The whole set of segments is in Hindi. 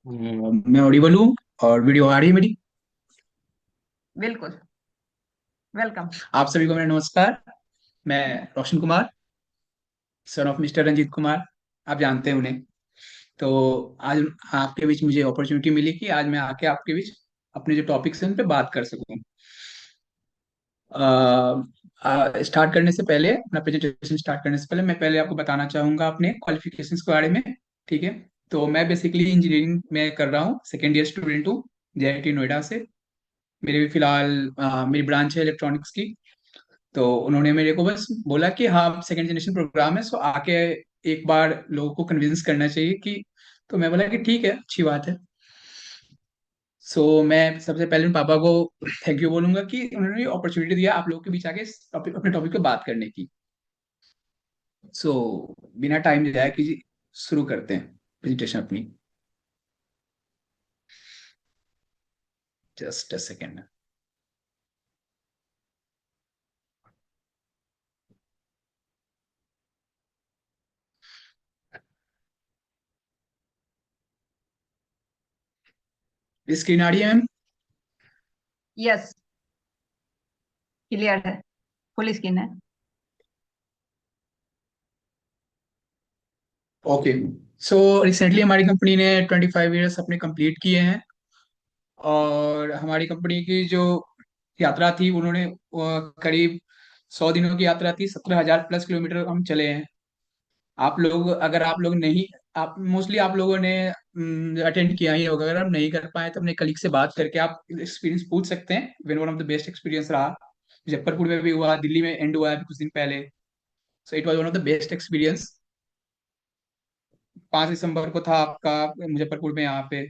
मैं ऑडिबल हूँ और वीडियो आ रही है मेरी। बिल्कुल। वेलकम। आप सभी को मेरा नमस्कार। मैं Roshan Kumar, son of mister Ranjeet Kumar. आप जानते हैं उन्हें। तो आज आपके बीच मुझे अपॉर्चुनिटी मिली कि आज मैं आके आपके बीच अपने जो टॉपिक्स हैं उन पे बात कर सकूं। स्टार्ट करने से पहले, अपना प्रेजेंटेशन स्टार्ट करने से पहले, मैं पहले आपको बताना चाहूंगा अपने क्वालिफिकेशंस के बारे में। ठीक है। तो मैं बेसिकली इंजीनियरिंग में कर रहा हूँ, सेकेंड ईयर स्टूडेंट हूँ, जेआईटी नोएडा से। मेरे भी फिलहाल मेरी ब्रांच है इलेक्ट्रॉनिक्स की। तो उन्होंने मेरे को बस बोला कि हाँ, सेकंड जनरेशन प्रोग्राम है, सो आके एक बार लोगों को कन्विंस करना चाहिए कि। तो मैं बोला कि ठीक है, अच्छी बात है। सो मैं सबसे पहले उन पापा को थैंक यू बोलूंगा कि उन्होंने अपॉर्चुनिटी दिया आप लोगों के बीच आके अपने टॉपिक पे बात करने की। सो बिना टाइम जाया कि शुरू करते हैं प्रेजेंटेशन अपनी। Just a second. स्क्रीन आ रही है मैम? यस, क्लियर है। फुल स्क्रीन है। ओके। सो रिसेंटली हमारी कंपनी ने 25 ईयर्स अपने कंप्लीट किए हैं। और हमारी कंपनी की जो यात्रा थी, उन्होंने करीब 100 दिनों की यात्रा थी, 17,000 प्लस किलोमीटर हम चले हैं। आप लोग, अगर आप लोग नहीं, आप मोस्टली आप लोगों ने अटेंड किया ही होगा। अगर आप नहीं कर पाए तो अपने कलीग से बात करके आप एक्सपीरियंस पूछ सकते हैं। When one of the best experience रहा। मुजफ्फरपुर में भी हुआ, दिल्ली में एंड हुआ है अभी कुछ दिन पहले। So it was one of the best experience. 5 दिसंबर को था आपका मुजफ्फरपुर में यहाँ पे।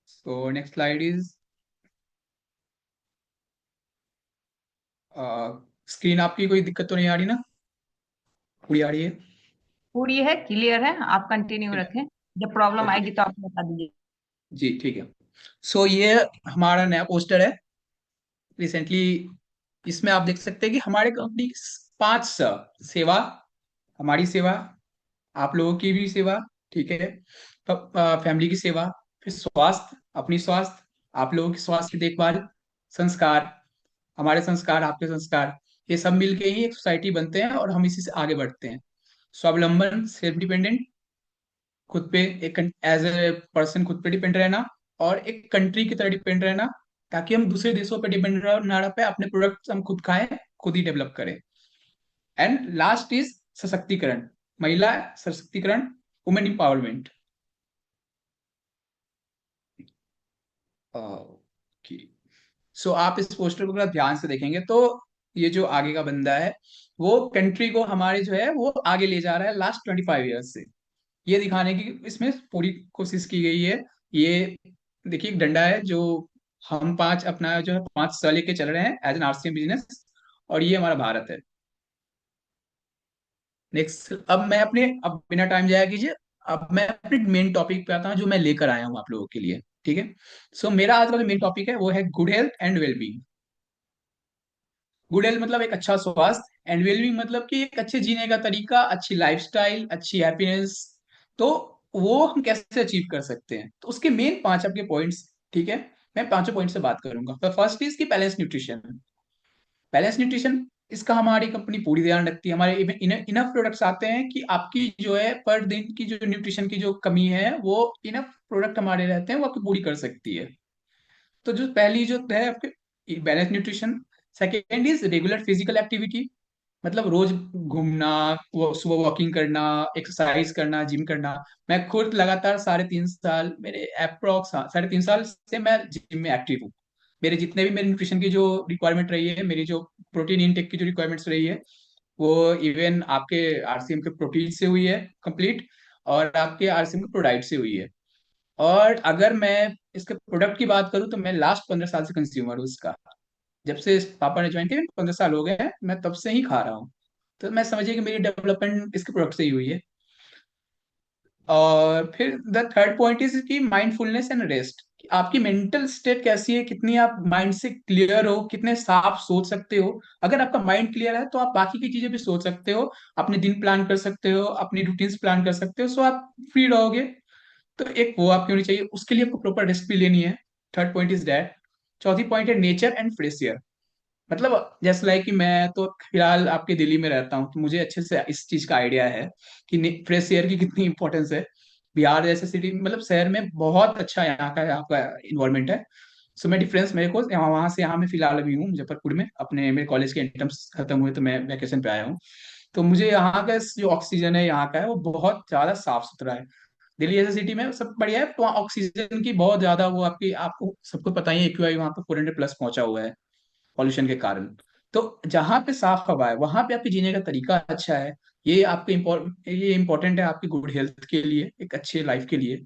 So next slide is. Screen आपकी कोई दिक्कत तो नहीं आ रही ना? पूरी आ रही है? पूरी है, क्लियर है। आप कंटिन्यू रखें। जब प्रॉब्लम ओके। आएगी तो आप बता दीजिए। जी ठीक है। सो ये हमारा नया पोस्टर है रिसेंटली। इसमें आप देख सकते हैं कि हमारे कंपनी की 5 सेवा, हमारी सेवा, आप लोगों की भी सेवा, ठीक है, फैमिली की सेवा, फिर स्वास्थ्य, अपनी स्वास्थ्य, आप लोगों की स्वास्थ्य की देखभाल, संस्कार, हमारे संस्कार, आपके संस्कार, ये सब मिलके ही एक सोसाइटी बनते हैं और हम इसी से आगे बढ़ते हैं। स्वावलंबन, सेल्फ डिपेंडेंट, खुद पे एक एज ए पर्सन खुद पे डिपेंड रहना, और एक कंट्री की तरह डिपेंड रहना, ताकि हम दूसरे देशों पे डिपेंड ना रह पाए, अपने प्रोडक्ट्स हम खुद खाएं, खुद ही डेवलप करें। एंड लास्ट इज सशक्तिकरण, महिला सशक्तिकरण, वुमेन एम्पावरमेंट। ओके। सो आप इस पोस्टर को अगर ध्यान से देखेंगे तो ये जो आगे का बंदा है, वो कंट्री को हमारे जो है वो आगे ले जा रहा है लास्ट 25 ईयर्स से। ये दिखाने की इसमें पूरी कोशिश की गई है। ये देखिए, एक डंडा है जो हम पांच अपना जो है 5 साल लेके चल रहे हैं एज एन आरसीएम बिजनेस। और ये हमारा भारत है। नेक्स्ट। अब बिना टाइम जाया कीजिए, अब मैं अपने मेन टॉपिक पे आता हूँ जो मैं लेकर आया हूँ आप लोगों के लिए। ठीक है। सो मेरा आज का जो मेन टॉपिक है वो है good health and wellbeing. Good health मतलब एक अच्छा स्वास्थ्य, एंड वेलबींग मतलब कि एक अच्छे जीने का तरीका, अच्छी लाइफस्टाइल, अच्छी हैप्पीनेस। तो वो हम कैसे अचीव कर सकते हैं, तो उसके मेन 5 आपके पॉइंट्स। ठीक है। मैं पांचों पॉइंट से बात करूंगा। तो फर्स्ट इज की बैलेंस न्यूट्रिशन। बैलेंस न्यूट्रिशन, इसका हमारी कंपनी पूरी ध्यान रखती है। हमारे इनफ प्रोडक्ट्स आते हैं कि आपकी जो है पर दिन की जो न्यूट्रिशन की जो कमी है, वो इनफ प्रोडक्ट हमारे रहते हैं, वो आपकी पूरी कर सकती है। तो जो पहली जो है आपके balance nutrition. Second is regular physical activity, मतलब रोज घूमना, वो सुबह वॉकिंग करना, एक्सरसाइज करना, जिम करना। मैं खुद लगातार 3.5 साल, मेरे अप्रोक्स 3.5 साल से मैं जिम में एक्टिव हूँ। मेरे जितने भी मेरे न्यूट्रिशन की जो रिक्वायरमेंट रही है, मेरी जो प्रोटीन इनटेक की जो रिक्वायरमेंट्स रही है, वो इवन आपके आरसीएम के प्रोटीन से हुई है कंप्लीट, और आपके आरसीएम के प्रोडाइट से हुई है। और अगर मैं इसके प्रोडक्ट की बात करूँ तो मैं लास्ट 15 साल से कंज्यूमर हूँ इसका। जब से इस पापा ने ज्वाइन किया, 15 साल हो गए हैं, मैं तब से ही खा रहा हूँ। तो मैं समझिए कि मेरी डेवलपमेंट इसके प्रोडक्ट से ही हुई है। और फिर द थर्ड पॉइंट इज कि माइंडफुलनेस एंड रेस्ट। आपकी मेंटल स्टेट कैसी है, कितनी आप माइंड से क्लियर हो, कितने साफ सोच सकते हो। अगर आपका माइंड क्लियर है तो आप बाकी की चीजें भी सोच सकते हो, अपने दिन प्लान कर सकते हो, अपनी रूटीन्स प्लान कर सकते हो, सो आप फ्री रहोगे। तो एक वो आपकी होनी चाहिए, उसके लिए आपको प्रॉपर रेस्ट भी लेनी है। Third point is that. चौथी पॉइंट है नेचर एंड फ्रेश एयर। मतलब जैसे लाइक कि मैं तो फिलहाल आपके दिल्ली में रहता हूँ, तो मुझे अच्छे से इस चीज का आइडिया है कि फ्रेश एयर की कितनी इंपॉर्टेंस है। बिहार जैसे सिटी मतलब शहर में बहुत अच्छा यहाँ का इन्वायरमेंट है। सो मैं डिफरेंस मेरे को यहाँ वहां से यहाँ मैं फिलहाल अभी हूँ मुजफ्फरपुर में, अपने मेरे कॉलेज के एंट्रेंस खत्म हुए तो मैं वैकेशन पे आया हूँ। तो मुझे यहाँ का जो ऑक्सीजन है यहाँ का है वो बहुत ज्यादा साफ सुथरा है। दिल्ली जैसे सिटी में सब बढ़िया है, तो वहाँ ऑक्सीजन की बहुत ज्यादा वो आपकी आपको सबको पता ही है, एक्यूआई वहाँ पे 400+ पहुंचा हुआ है पॉल्यूशन के कारण। तो जहां पे साफ हवा है वहां पे आपके जीने का तरीका अच्छा है। ये इंपॉर्टेंट है आपकी गुड हेल्थ के लिए, एक अच्छे लाइफ के लिए।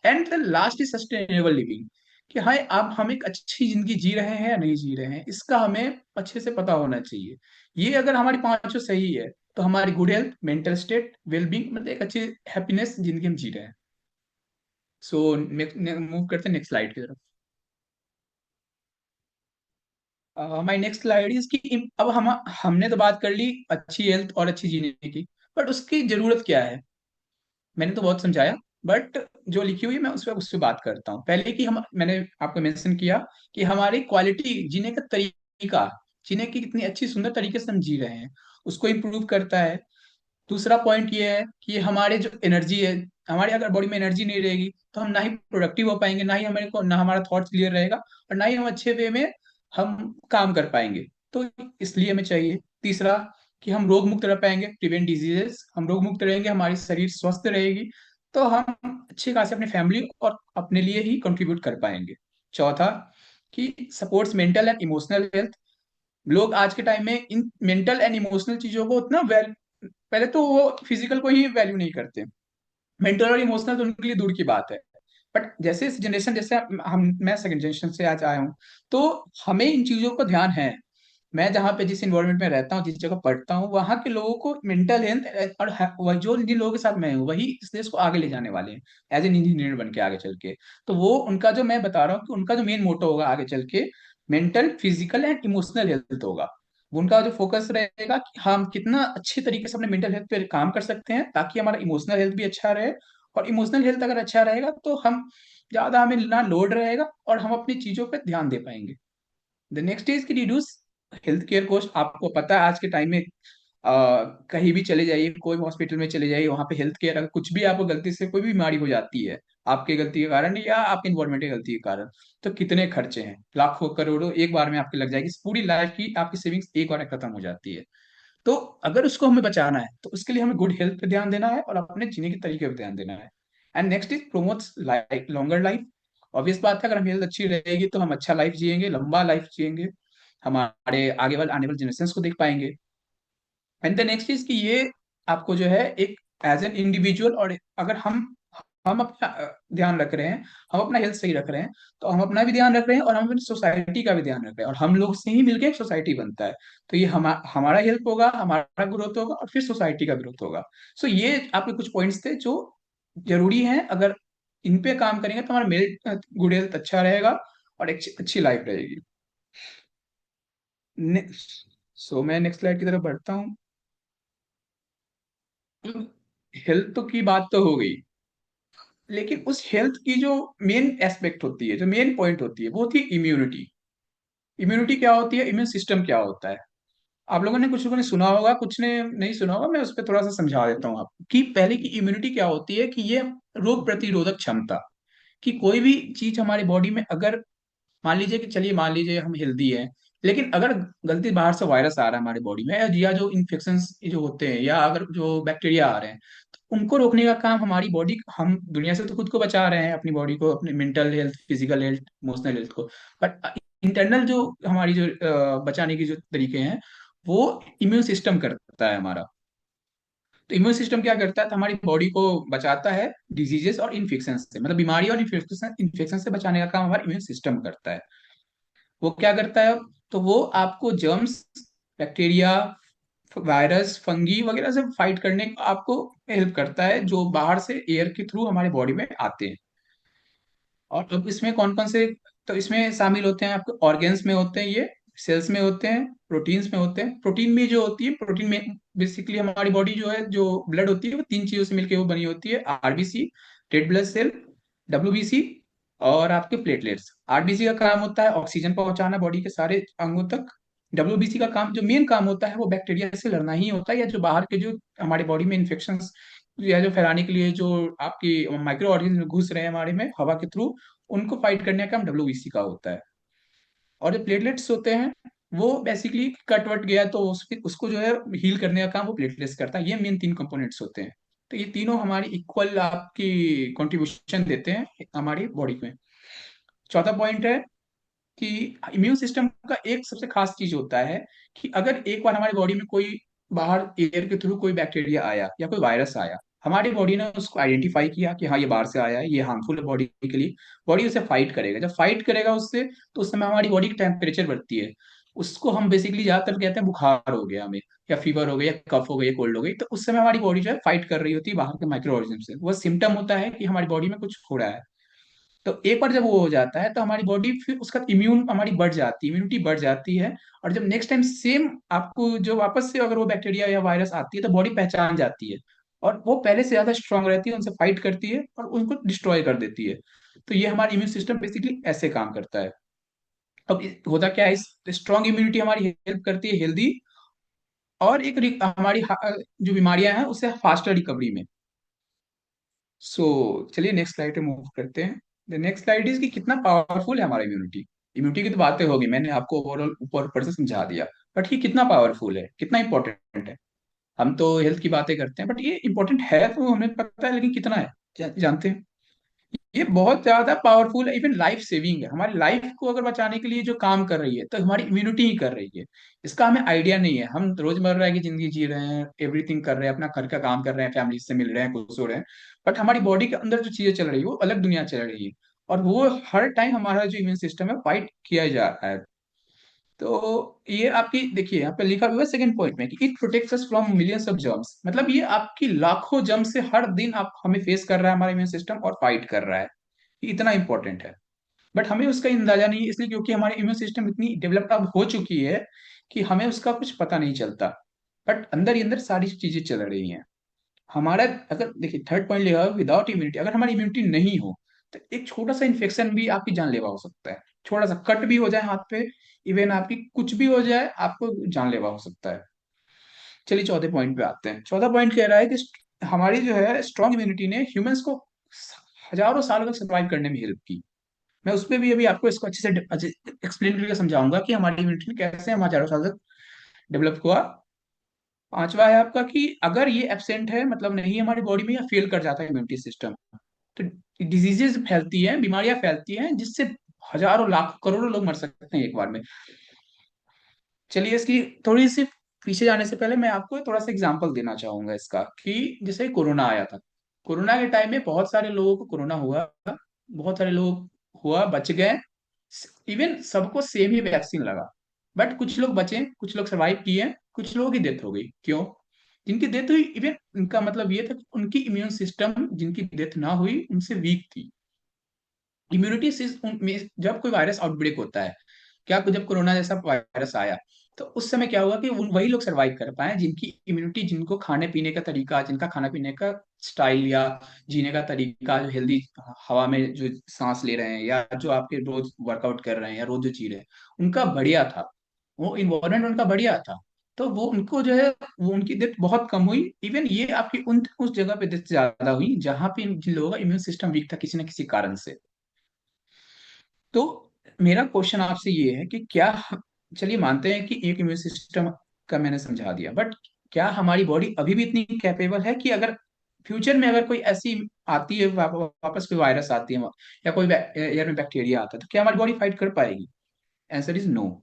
And the last is sustainable living, कि हाँ अब हम एक अच्छी जिंदगी जी रहे हैं या नहीं जी रहे हैं, इसका हमें अच्छे से पता होना चाहिए। ये अगर हमारी पांचों सही है तो हमारी good health, mental state, wellbeing, मतलब एक अच्छी हैप्पीनेस जिंदगी हम जी रहे हैं। सो मूव करते हैं नेक्स्ट स्लाइड की तरफ। माय नेक्स्ट स्लाइड इज कि अब हम हमने तो बात कर ली अच्छी हेल्थ और अच्छी जीने की, बट उसकी जरूरत क्या है। मैंने तो बहुत समझाया, बट जो लिखी हुई है मैं उस पर बात करता हूँ। पहले कि हम मैंने आपको मेंशन किया कि हमारी क्वालिटी जीने का तरीका, जीने की कितनी अच्छी सुंदर तरीके से हम जी रहे हैं, उसको इम्प्रूव करता है। दूसरा पॉइंट ये है कि हमारे जो एनर्जी है, हमारी अगर बॉडी में एनर्जी नहीं रहेगी तो हम ना ही प्रोडक्टिव हो पाएंगे, ना ही हमारे को ना हमारा थॉट क्लियर रहेगा, और ना ही हम अच्छे वे में हम काम कर पाएंगे। तो इसलिए हमें चाहिए। तीसरा, कि हम रोग मुक्त रह पाएंगे, प्रिवेंट डिजीजेस, हम रोग मुक्त रहेंगे, हमारी शरीर स्वस्थ रहेगी, तो हम अच्छे खासे अपने फैमिली और अपने लिए ही कंट्रीब्यूट कर पाएंगे। चौथा, कि supports mental and emotional health. लोग आज के टाइम में इन मेंटल एंड इमोशनल चीजों को उतना वेल, पहले तो वो फिजिकल को ही वैल्यू नहीं करते, मेंटल और इमोशनल तो उनके लिए दूर की बात है। बट जैसे इस जनरेशन, जैसे हम मैं सेकंड जनरेशन से आज आया हूँ, तो हमें इन चीजों का ध्यान है। मैं जहाँ पे जिस इन्वायरमेंट में रहता हूँ, जिस जगह पढ़ता हूँ, वहाँ के लोगों को मेंटल हेल्थ और जो जिन लोगों के साथ मैं हूँ वही इस देश को आगे ले जाने वाले हैं एज एन इंजीनियर बन के आगे चल के। तो वो उनका जो मैं बता रहा हूँ कि उनका जो मेन मोटो होगा आगे चल के, mental, physical and emotional health होगा। उनका जो फोकस रहेगा कि हम कितना अच्छे तरीके से अपने मेंटल हेल्थ पे काम कर सकते हैं ताकि हमारा इमोशनल हेल्थ भी अच्छा रहे। और इमोशनल हेल्थ अगर अच्छा रहेगा तो हम ज्यादा, हमें ना लोड रहेगा और हम अपनी चीजों पर ध्यान दे पाएंगे। द नेक्स्ट इज की रिड्यूस हेल्थ केयर कॉस्ट। आपको पता है आज के टाइम में कहीं भी चले जाइए, कोई भी हॉस्पिटल में चले जाइए, वहां पे हेल्थ केयर अगर कुछ भी आपको गलती से कोई भी बीमारी हो जाती है आपकी गलती के कारण या आपके इन्वायरमेंट की गलती के कारण, तो कितने खर्चे हैं, लाखों करोड़ों एक बार में आपके लग जाएगी, पूरी लाइफ की आपकी सेविंग्स एक बार में खत्म हो जाती है। तो अगर उसको हमें बचाना है तो उसके लिए हमें गुड हेल्थ पे ध्यान देना है और अपने जीने के तरीके पे ध्यान देना है। And next is promotes life, longer life. Obvious बात है, अगर हम हेल्थ अच्छी रहेगी तो हम अच्छा लाइफ जिएंगे, लंबा लाइफ जिएंगे, हमारे आगे वाले आने वाले जनरेशन को देख पाएंगे। एंड द नेक्स्ट चीज कि ये आपको जो है एक एज एन इंडिविजुअल, और अगर हम अपना ध्यान रख रहे हैं, हम अपना हेल्थ सही रख रहे हैं, तो हम अपना भी ध्यान रख रहे हैं और हम अपनी सोसाइटी का भी ध्यान रख रहे हैं, और हम लोग से ही मिलकर एक सोसाइटी बनता है। तो ये हमारा हेल्प होगा, हमारा ग्रोथ होगा और फिर सोसाइटी का ग्रोथ होगा। सो ये आपके कुछ पॉइंट्स थे जो जरूरी हैं। अगर इन पे काम करेंगे तो हमारा मेल गुड हेल्थ अच्छा रहेगा और एक अच्छी लाइफ रहेगी। सो मैं नेक्स्ट स्लाइड की तरफ बढ़ता हूँ। हेल्थ तो की बात तो हो गई, लेकिन उस हेल्थ की जो मेन एस्पेक्ट होती है, जो मेन पॉइंट होती है, वो थी इम्यूनिटी। इम्यूनिटी क्या होती है, इम्यून सिस्टम क्या होता है। आप लोगों ने, कुछ लोगों ने सुना होगा, कुछ ने नहीं सुना होगा, मैं उस पर थोड़ा सा समझा देता हूँ आपको कि पहले की इम्यूनिटी क्या होती है, कि ये रोग प्रतिरोधक क्षमता, कि कोई भी चीज हमारी बॉडी में अगर, मान लीजिए कि चलिए मान लीजिए हम हेल्दी हैं, लेकिन अगर गलती बाहर से वायरस आ रहा है हमारी बॉडी में, या जो इन्फेक्शन जो होते हैं, या अगर जो बैक्टीरिया आ रहे हैं, तो उनको रोकने का काम हमारी बॉडी, हम दुनिया से तो खुद को बचा रहे हैं, अपनी बॉडी को, अपनी mental health, physical health, emotional health को, बट इंटरनल जो हमारी जो बचाने की जो तरीके हैं, वो इम्यून सिस्टम करता है हमारा। तो इम्यून सिस्टम क्या करता है, तो हमारी बॉडी को बचाता है डिजीजेस और इन्फेक्शन से, मतलब बीमारी और इन्फेक्शन इन्फेक्शन से बचाने का काम हमारा इम्यून सिस्टम करता है। वो क्या करता है, तो वो आपको जर्म्स, बैक्टीरिया, वायरस, फंगी वगैरह से फाइट करने का आपको हेल्प करता है, जो बाहर से एयर के थ्रू हमारे बॉडी में आते हैं। और अब इसमें कौन कौन से, तो इसमें शामिल होते हैं आपके ऑर्गेन्स में होते हैं ये, सेल्स में होते हैं, प्रोटीन्स में होते हैं। प्रोटीन में जो होती है, प्रोटीन में बेसिकली हमारी बॉडी जो है, जो ब्लड होती है वो तीन चीजों से मिलकर वो बनी होती है: RBC, red blood cell, WBC और आपके प्लेटलेट्स। आरबीसी का काम होता है ऑक्सीजन पहुंचाना बॉडी के सारे अंगों तक। डब्ल्यूबीसी का काम, जो मेन काम होता है, वो बैक्टीरिया से लड़ना ही होता है, या जो बाहर के जो हमारे बॉडी में इन्फेक्शन या जो फैलाने के लिए जो आपकी माइक्रो ऑर्गेनिज्म घुस रहे हैं हमारे में हवा के थ्रू, उनको फाइट करने का काम डब्ल्यूबीसी का होता है। और जो प्लेटलेट्स होते हैं, वो बेसिकली कट वट गया तो उसको जो है हील करने का काम वो प्लेटलेट्स करता है। ये मेन तीन कंपोनेंट्स होते हैं। तो ये तीनों हमारी इक्वल आपकी कंट्रीब्यूशन देते हैं हमारी बॉडी में। चौथा पॉइंट है कि इम्यून सिस्टम का एक सबसे खास चीज होता है कि अगर एक बार हमारी बॉडी में कोई बाहर एयर के थ्रू कोई बैक्टीरिया आया या कोई वायरस आया, हमारी बॉडी ने उसको आइडेंटिफाई किया कि हाँ ये बाहर से आया है, ये हार्मफुल है बॉडी के लिए। बॉडी उसे फाइट करेगा। जब फाइट करेगा उससे, तो उस समय हमारी बॉडी की टेम्परेचर बढ़ती है। उसको हम बेसिकली ज्यादातर कहते हैं बुखार हो गया हमें, या फीवर हो गया, या कफ हो गई, या कोल्ड हो गई, तो उस समय हमारी बॉडी जो है फाइट कर रही होती है बाहर के माइक्रो ऑर्गेनिज्म से। वो सिम्टम होता है कि हमारी बॉडी में कुछ हो रहा है। तो एक बार जब वो हो जाता है तो हमारी बॉडी फिर उसका इम्यून हमारी बढ़ जाती है, इम्यूनिटी बढ़ जाती है। और जब नेक्स्ट टाइम सेम आपको जो वापस से अगर वो बैक्टीरिया या वायरस आती है, तो बॉडी पहचान जाती है, और वो पहले से ज्यादा स्ट्रांग रहती है, उनसे फाइट करती है और उनको डिस्ट्रॉय कर देती है। तो ये हमारा इम्यून सिस्टम बेसिकली ऐसे काम करता है। अब होता क्या है, इस स्ट्रांग इम्यूनिटी हमारी हेल्प करती है हेल्दी और एक हमारी जो बीमारियां हैं उससे फास्टर रिकवरी में। सो चलिए नेक्स्ट स्लाइड पे मूव करते हैं। द नेक्स्ट स्लाइड इज कि कितना पावरफुल है हमारा इम्यूनिटी। इम्यूनिटी की तो बातें होगी, मैंने आपको ओवरऑल ऊपर ऊपर से समझा दिया। बट ये कितना पावरफुल है, कितना इंपॉर्टेंट है। हम तो हेल्थ की बातें करते हैं, बट ये इंपॉर्टेंट है तो हमें पता है, लेकिन कितना है जानते हैं। ये बहुत ज्यादा पावरफुल है, इवन लाइफ सेविंग है। हमारी लाइफ को अगर बचाने के लिए जो काम कर रही है, तो हमारी इम्यूनिटी ही कर रही है। इसका हमें आइडिया नहीं है। हम रोजमर्रा की जिंदगी जी रहे हैं, एवरीथिंग कर रहे हैं, अपना घर का काम कर रहे हैं, फैमिली से मिल रहे हैं, खुश हो रहे हैं, बट हमारी बॉडी के अंदर जो चीजें चल रही है वो अलग दुनिया चल रही है। और वो हर टाइम हमारा जो इम्यून सिस्टम है फाइट किया जा रहा है। तो ये आपकी देखिए यहाँ पे लिखा हुआ है सेकंड पॉइंट में कि it protects us from millions of germs. मतलब ये आपकी लाखों जर्म से हर दिन आप हमें फेस कर रहा है हमारा इम्यून सिस्टम, और फाइट कर रहा है। ये इतना इंपॉर्टेंट है। बट हमें उसका अंदाजा नहीं है, इसलिए क्योंकि हमारी इम्यून सिस्टम इतनी डेवलप्ड अब हो चुकी है कि हमें उसका कुछ पता नहीं चलता। बट अंदर ही अंदर सारी चीजें चल रही हैं हमारा। अगर देखिए थर्ड पॉइंट लिखा है विदाउट इम्यूनिटी, अगर हमारी इम्यूनिटी नहीं हो तो एक छोटा सा इन्फेक्शन भी आपकी जानलेवा हो सकता है। छोटा सा कट भी हो जाए हाथ पे, इवन आपकी कुछ भी हो जाए, आपको जानलेवा हो सकता है। चलिए चौथे पॉइंट पे आते हैं। चौथा पॉइंट कह रहा है कि हमारी जो है स्ट्रॉन्ग इम्यूनिटी ने ह्यूमंस को हजारों सालों तक सर्वाइव करने में हेल्प की। मैं उस पर भी अभी आपको इसको अच्छे से एक्सप्लेन करके समझाऊंगा कि हमारी इम्यूनिटी कैसे हम हजारों साल तक डेवलप हुआ। पांचवा है आपका कि अगर ये एब्सेंट है, मतलब नहीं है हमारी बॉडी में, या फेल कर जाता है इम्यूनिटी सिस्टम, तो डिजीजेस फैलती हैं, बीमारियां फैलती हैं, जिससे हजारों लाख करोड़ों लोग मर सकते हैं एक बार में। चलिए इसकी थोड़ी सी पीछे जाने से पहले मैं आपको थोड़ा सा एग्जांपल देना चाहूंगा इसका, कि जैसे कोरोना आया था। कोरोना के टाइम में बहुत सारे लोगों को कोरोना हुआ, बहुत सारे लोग हुआ बच गए, इवन सबको सेम ही वैक्सीन लगा। बट कुछ लोग बचे, कुछ लोग सरवाइव किए, कुछ लोगों की डेथ हो गई। क्यों? जिनकी डेथ हुई, इवन उनका मतलब ये था कि उनकी इम्यून सिस्टम, जिनकी डेथ ना हुई, उनसे वीक थी इम्यूनिटी। जब कोई वायरस आउटब्रेक होता है, क्या जब कोरोना जैसा वायरस आया, तो उस समय क्या हुआ कि वही लोग सरवाइव कर पाए जिनकी इम्यूनिटी, जिनको खाने पीने का तरीका, जिनका खाना पीने का स्टाइल या जीने का तरीका, जो हेल्दी हवा में जो सांस ले रहे हैं, या जो आपके रोज वर्कआउट कर रहे हैं, या रोज जो जी रहे हैं, उनका बढ़िया था। वो इन्वायरमेंट उनका बढ़िया था। तो वो उनको जो है, वो उनकी डेथ बहुत कम हुई। इवन ये आपकी उस जगह पे डेथ ज्यादा हुई जहां पे जिन लोगों का इम्यून सिस्टम वीक था किसी न किसी कारण से। तो मेरा क्वेश्चन आपसे ये है कि क्या, चलिए मानते हैं कि एक इम्यून सिस्टम का मैंने समझा दिया, बट क्या हमारी बॉडी अभी भी इतनी कैपेबल है कि अगर फ्यूचर में अगर कोई ऐसी आती है, वापस कोई वायरस आती है, या कोई एयर में बैक्टीरिया आता है, तो क्या हमारी बॉडी फाइट कर पाएगी? Answer is no.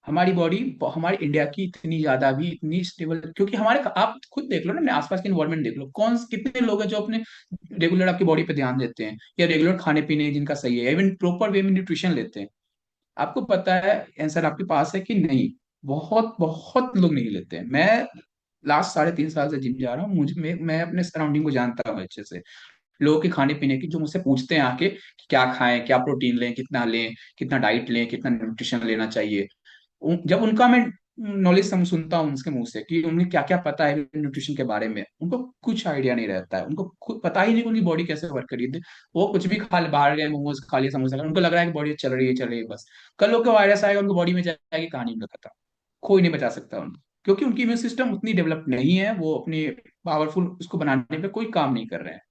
हमारी बॉडी, हमारी इंडिया की इतनी ज्यादा भी इतनी स्टेबल, क्योंकि हमारे, आप खुद देख लो ना, अपने आसपास के इन्वायरमेंट देख लो, कितने लोग हैं जो अपने रेगुलर आपकी बॉडी पे ध्यान देते हैं, या रेगुलर खाने पीने जिनका सही है, इवन प्रॉपर वे में न्यूट्रिशन लेते हैं। आपको पता है आंसर आपके पास है कि नहीं? बहुत बहुत लोग नहीं लेते हैं। मैं लास्ट 3.5 साल से जिम जा रहा हूँ, मैं अपने सराउंडिंग को जानता हूँ अच्छे से। लोगों के खाने पीने की जो मुझसे पूछते हैं आके कि क्या खाएं, क्या प्रोटीन लें, कितना लें, कितना डाइट लें, कितना न्यूट्रिशन लेना चाहिए, जब उनका मैं नॉलेज हम सुनता हूँ उनके मुंह से कि उन्हें क्या क्या पता है न्यूट्रिशन के बारे में, उनको कुछ आइडिया नहीं रहता है, उनको खुद पता ही नहीं कि उनकी बॉडी कैसे वर्क कर रही है। वो कुछ भी खा ले, बाहर गए मोमोज खा लिए, समोसा खा लिया, उनको लग रहा है कि बॉडी चल रही है बस। कल लोग का वायरस आएगा उनकी बॉडी में जाएगी, कहानी उनका खत्म। कोई नहीं बचा सकता उनको, क्योंकि उनकी इम्यून सिस्टम उतनी डेवलप नहीं है, वो अपनी पावरफुल उसको बनाने पे कोई काम नहीं कर रहे हैं।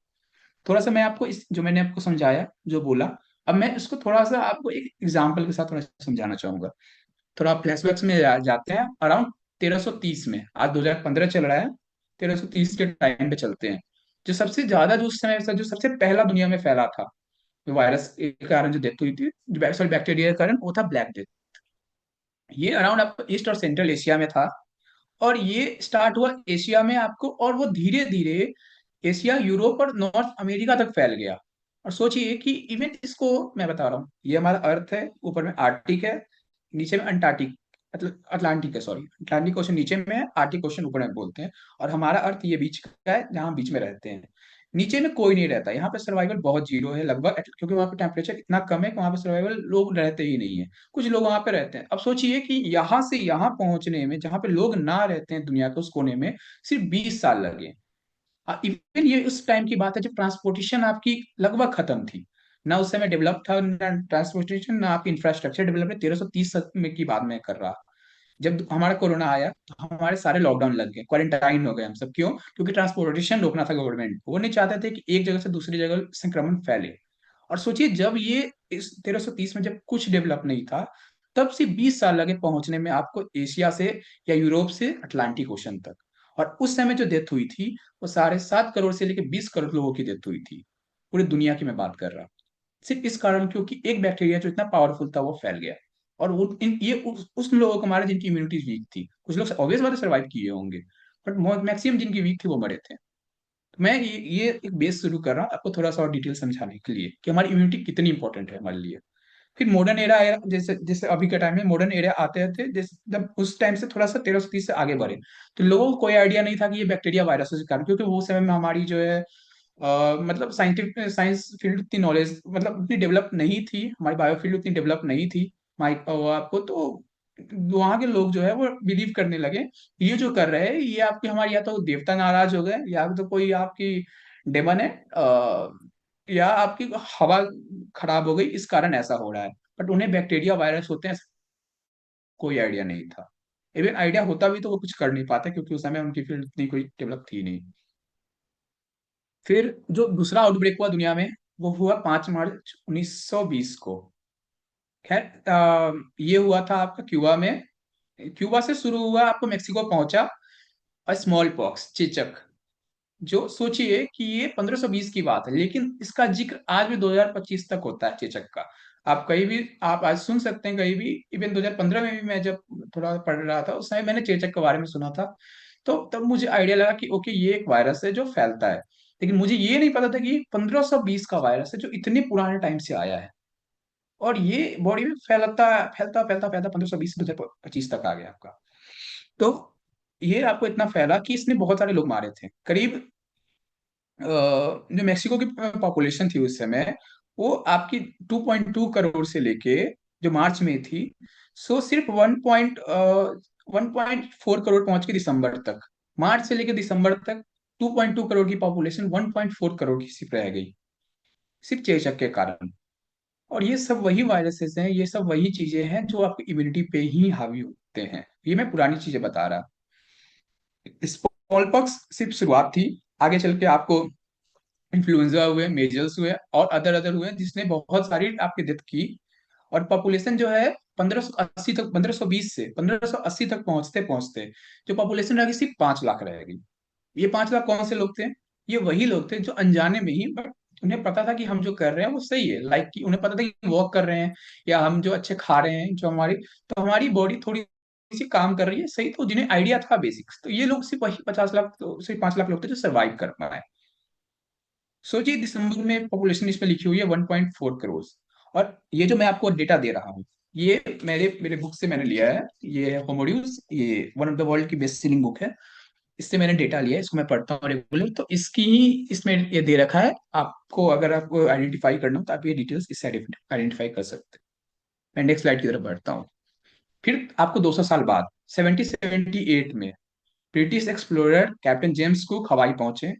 थोड़ा सा मैं आपको इस जो मैंने आपको समझाया, जो बोला, अब मैं इसको थोड़ा सा आपको एक एग्जाम्पल के साथ थोड़ा समझाना चाहूंगा। थोड़ा आप फ्लैशबैक्स में जाते हैं अराउंड 1330 में, आज 2015 चल रहा है, 1330 के टाइम पे चलते हैं। जो सबसे ज्यादा जो उस समय जो सबसे पहला दुनिया में फैला था, जो वायरस के कारण जो डेथ हुई थी, जो सॉरी बैक्टीरिया के कारण, वो था ब्लैक डेथ। ये अराउंड आपको ईस्ट और सेंट्रल एशिया में था, और ये स्टार्ट हुआ एशिया में आपको, और वो धीरे धीरे एशिया, यूरोप और नॉर्थ अमेरिका तक फैल गया। और सोचिए कि इवन इसको मैं बता रहा हूँ, ये हमारा अर्थ है, ऊपर में आर्टिक है, नीचे में अंटार्कटिक, अटलांटिक है, सॉरी अटलांटिक ओशन नीचे में है, आर्टिक ओशन ऊपर में बोलते हैं। और हमारा अर्थ ये बीच का है, जहाँ हम बीच में रहते हैं। नीचे में कोई नहीं रहता, यहाँ पे सर्वाइवल बहुत जीरो है लगभग, क्योंकि वहाँ पे टेम्परेचर इतना कम है कि वहाँ पे सर्वाइवल लोग रहते ही नहीं है। कुछ लोग वहां पे रहते हैं। अब सोचिए कि यहाँ से यहाँ पहुंचने में, जहाँ पे लोग ना रहते हैं दुनिया के उस कोने में, सिर्फ 20 साल लगे। इवन ये उस टाइम की बात है जब ट्रांसपोर्टेशन आपकी लगभग खत्म थी, ना उस समय डेवलप था ना ट्रांसपोर्टेशन, ना आपकी इंफ्रास्ट्रक्चर डेवलप है। 1330 में की बात मैं कर रहा। जब हमारा कोरोना आया तो हमारे सारे लॉकडाउन लग गए, क्वारंटाइन हो गए हम सब। क्यों? क्योंकि ट्रांसपोर्टेशन रोकना था गवर्नमेंट, वो नहीं चाहते थे कि एक जगह से दूसरी जगह संक्रमण फैले। और सोचिए जब ये इस 1330 में जब कुछ डेवलप नहीं था, तब से 20 साल लगे पहुंचने में आपको एशिया से या यूरोप से अटलांटिक ओशन तक। और उस समय जो डेथ हुई थी, वो 7.5 करोड़ से लेकर 20 करोड़ लोगों की डेथ हुई थी, पूरी दुनिया की मैं बात कर रहा हूँ। सिर्फ इस कारण, क्योंकि एक बैक्टीरिया जो इतना पावरफुल था वो फैल गया। और वो इन ये उस लोगों को मारे जिनकी इम्यूनिटी वीक थी। कुछ लोग ऑब्वियस बात है सर्वाइव किए होंगे, बट मैक्सिमम जिनकी वीक थी वो मरे थे। तो मैं ये एक बेस शुरू कर रहा हूँ आपको थोड़ा सा और डिटेल समझाने के लिए कि हमारी इम्यूनिटी कितनी इंपॉर्टेंट है हमारे लिए। फिर मॉडर्न एरा आया, जैसे जैसे अभी के टाइम में मॉडर्न एरा आते रहते, जैसे जब उस टाइम से थोड़ा सा 1330 से आगे बढ़े, तो लोगों को कोई आइडिया नहीं था कि ये बैक्टीरिया वायरस के कारण, क्योंकि वो समय में हमारी जो है मतलब साइंटिफिक साइंस फील्ड उतनी नॉलेज मतलब उतनी डेवलप नहीं थी, हमारी बायो फील्ड उतनी डेवलप नहीं थी। माइक आपको तो वहां के लोग जो है वो बिलीव करने लगे, ये जो कर रहे हैं ये आपकी हमारी, या तो देवता नाराज हो गए, या तो कोई आपकी डेमन है, या आपकी हवा खराब हो गई, इस कारण ऐसा हो रहा है। बट उन्हें बैक्टीरिया वायरस होते हैं ऐसा कोई आइडिया नहीं था। इवन आइडिया होता भी तो वो कुछ कर नहीं पाते, क्योंकि उस समय उनकी फील्ड इतनी कोई डेवलप थी नहीं। फिर जो दूसरा आउटब्रेक हुआ दुनिया में, वो हुआ 5 मार्च 1920 को। खैर ये हुआ था आपका क्यूबा में। क्यूबा से शुरू हुआ, आपको मेक्सिको पहुंचा। स्मॉल पॉक्स, चेचक, जो सोचिए कि ये 1520 की बात है, लेकिन इसका जिक्र आज भी 2025 तक होता है चेचक का। आप कहीं भी आप आज सुन सकते हैं कहीं भी। इवन 2015 में भी मैं जब थोड़ा पढ़ रहा था, उस समय मैंने चेचक के बारे में सुना था। तो तब मुझे आइडिया लगा कि ओके ये एक वायरस है जो फैलता है। लेकिन मुझे ये नहीं पता था कि 1520 का वायरस है जो इतने पुराने टाइम से आया है, और ये बॉडी में फैलता फैलता फैलता फैलता 1520 से 2025 तक आ गया आपका। तो ये आपको इतना फैला कि इसने बहुत सारे लोग मारे थे। करीब जो मेक्सिको की पॉपुलेशन थी उस समय, वो आपकी 2.2 करोड़ से लेके, जो मार्च में थी, सो सिर्फ 1.4 करोड़ पहुंच के दिसंबर तक। मार्च से लेके दिसंबर तक 2.2 करोड़ की पॉपुलेशन 1.4 करोड़ की सिर्फ रह गई, सिर्फ चेचक के कारण। और ये सब वही वायरसेस हैं, ये सब वही चीजें हैं जो आपकी इम्यूनिटी पे ही हावी होते हैं। ये मैं पुरानी चीजें बता रहा। स्मॉल पॉक्स सिर्फ शुरुआत थी, आगे चल के आपको इन्फ्लुएंजा हुए, मेजल्स हुए, और अदर अदर हुए, जिसने बहुत सारी आपकी डेथ की। और पॉपुलेशन जो है 1580 तक, 1520 से 1580 तक पहुंचते पहुंचते जो पॉपुलेशन रह गई सिर्फ 5 लाख रह गई। ये 5 लाख कौन से लोग थे? ये वही लोग थे जो अनजाने में ही, बट उन्हें पता था कि हम जो कर रहे हैं वो सही है, लाइक कि उन्हें पता था कि वॉक कर रहे हैं, या हम जो अच्छे खा रहे हैं, जो हमारी, तो हमारी बॉडी थोड़ी सी काम कर रही है सही, तो जिन्हें आइडिया था बेसिक्स, तो ये लोग सिर्फ वही 50 लाख सिर्फ 5 लाख लोग थे जो सर्वाइव कर पाए। सोचिए दिसंबर में पॉपुलेशन इसमें लिखी हुई है 1.4 करोड़। और ये जो मैं आपको डेटा दे रहा हूँ, ये मेरे मेरे बुक से मैंने लिया है। ये है होमोड्यूस, ये वन ऑफ द वर्ल्ड की बेस्ट सेलिंग बुक है। इससे मैंने डेटा लिया है, इसको मैं पढ़ता हूँ रेगुलर, तो इसकी ही इसमें ये दे रखा है। आपको अगर आपको आइडेंटिफाई करना हो तो आप ये डिटेल्स इससे आइडेंटिफाई कर सकते हैं। मैं नेक्स्ट स्लाइड की तरफ बढ़ता हूँ। फिर आपको 200 साल बाद 1778 में British explorer captain James cook हवाई पहुंचे।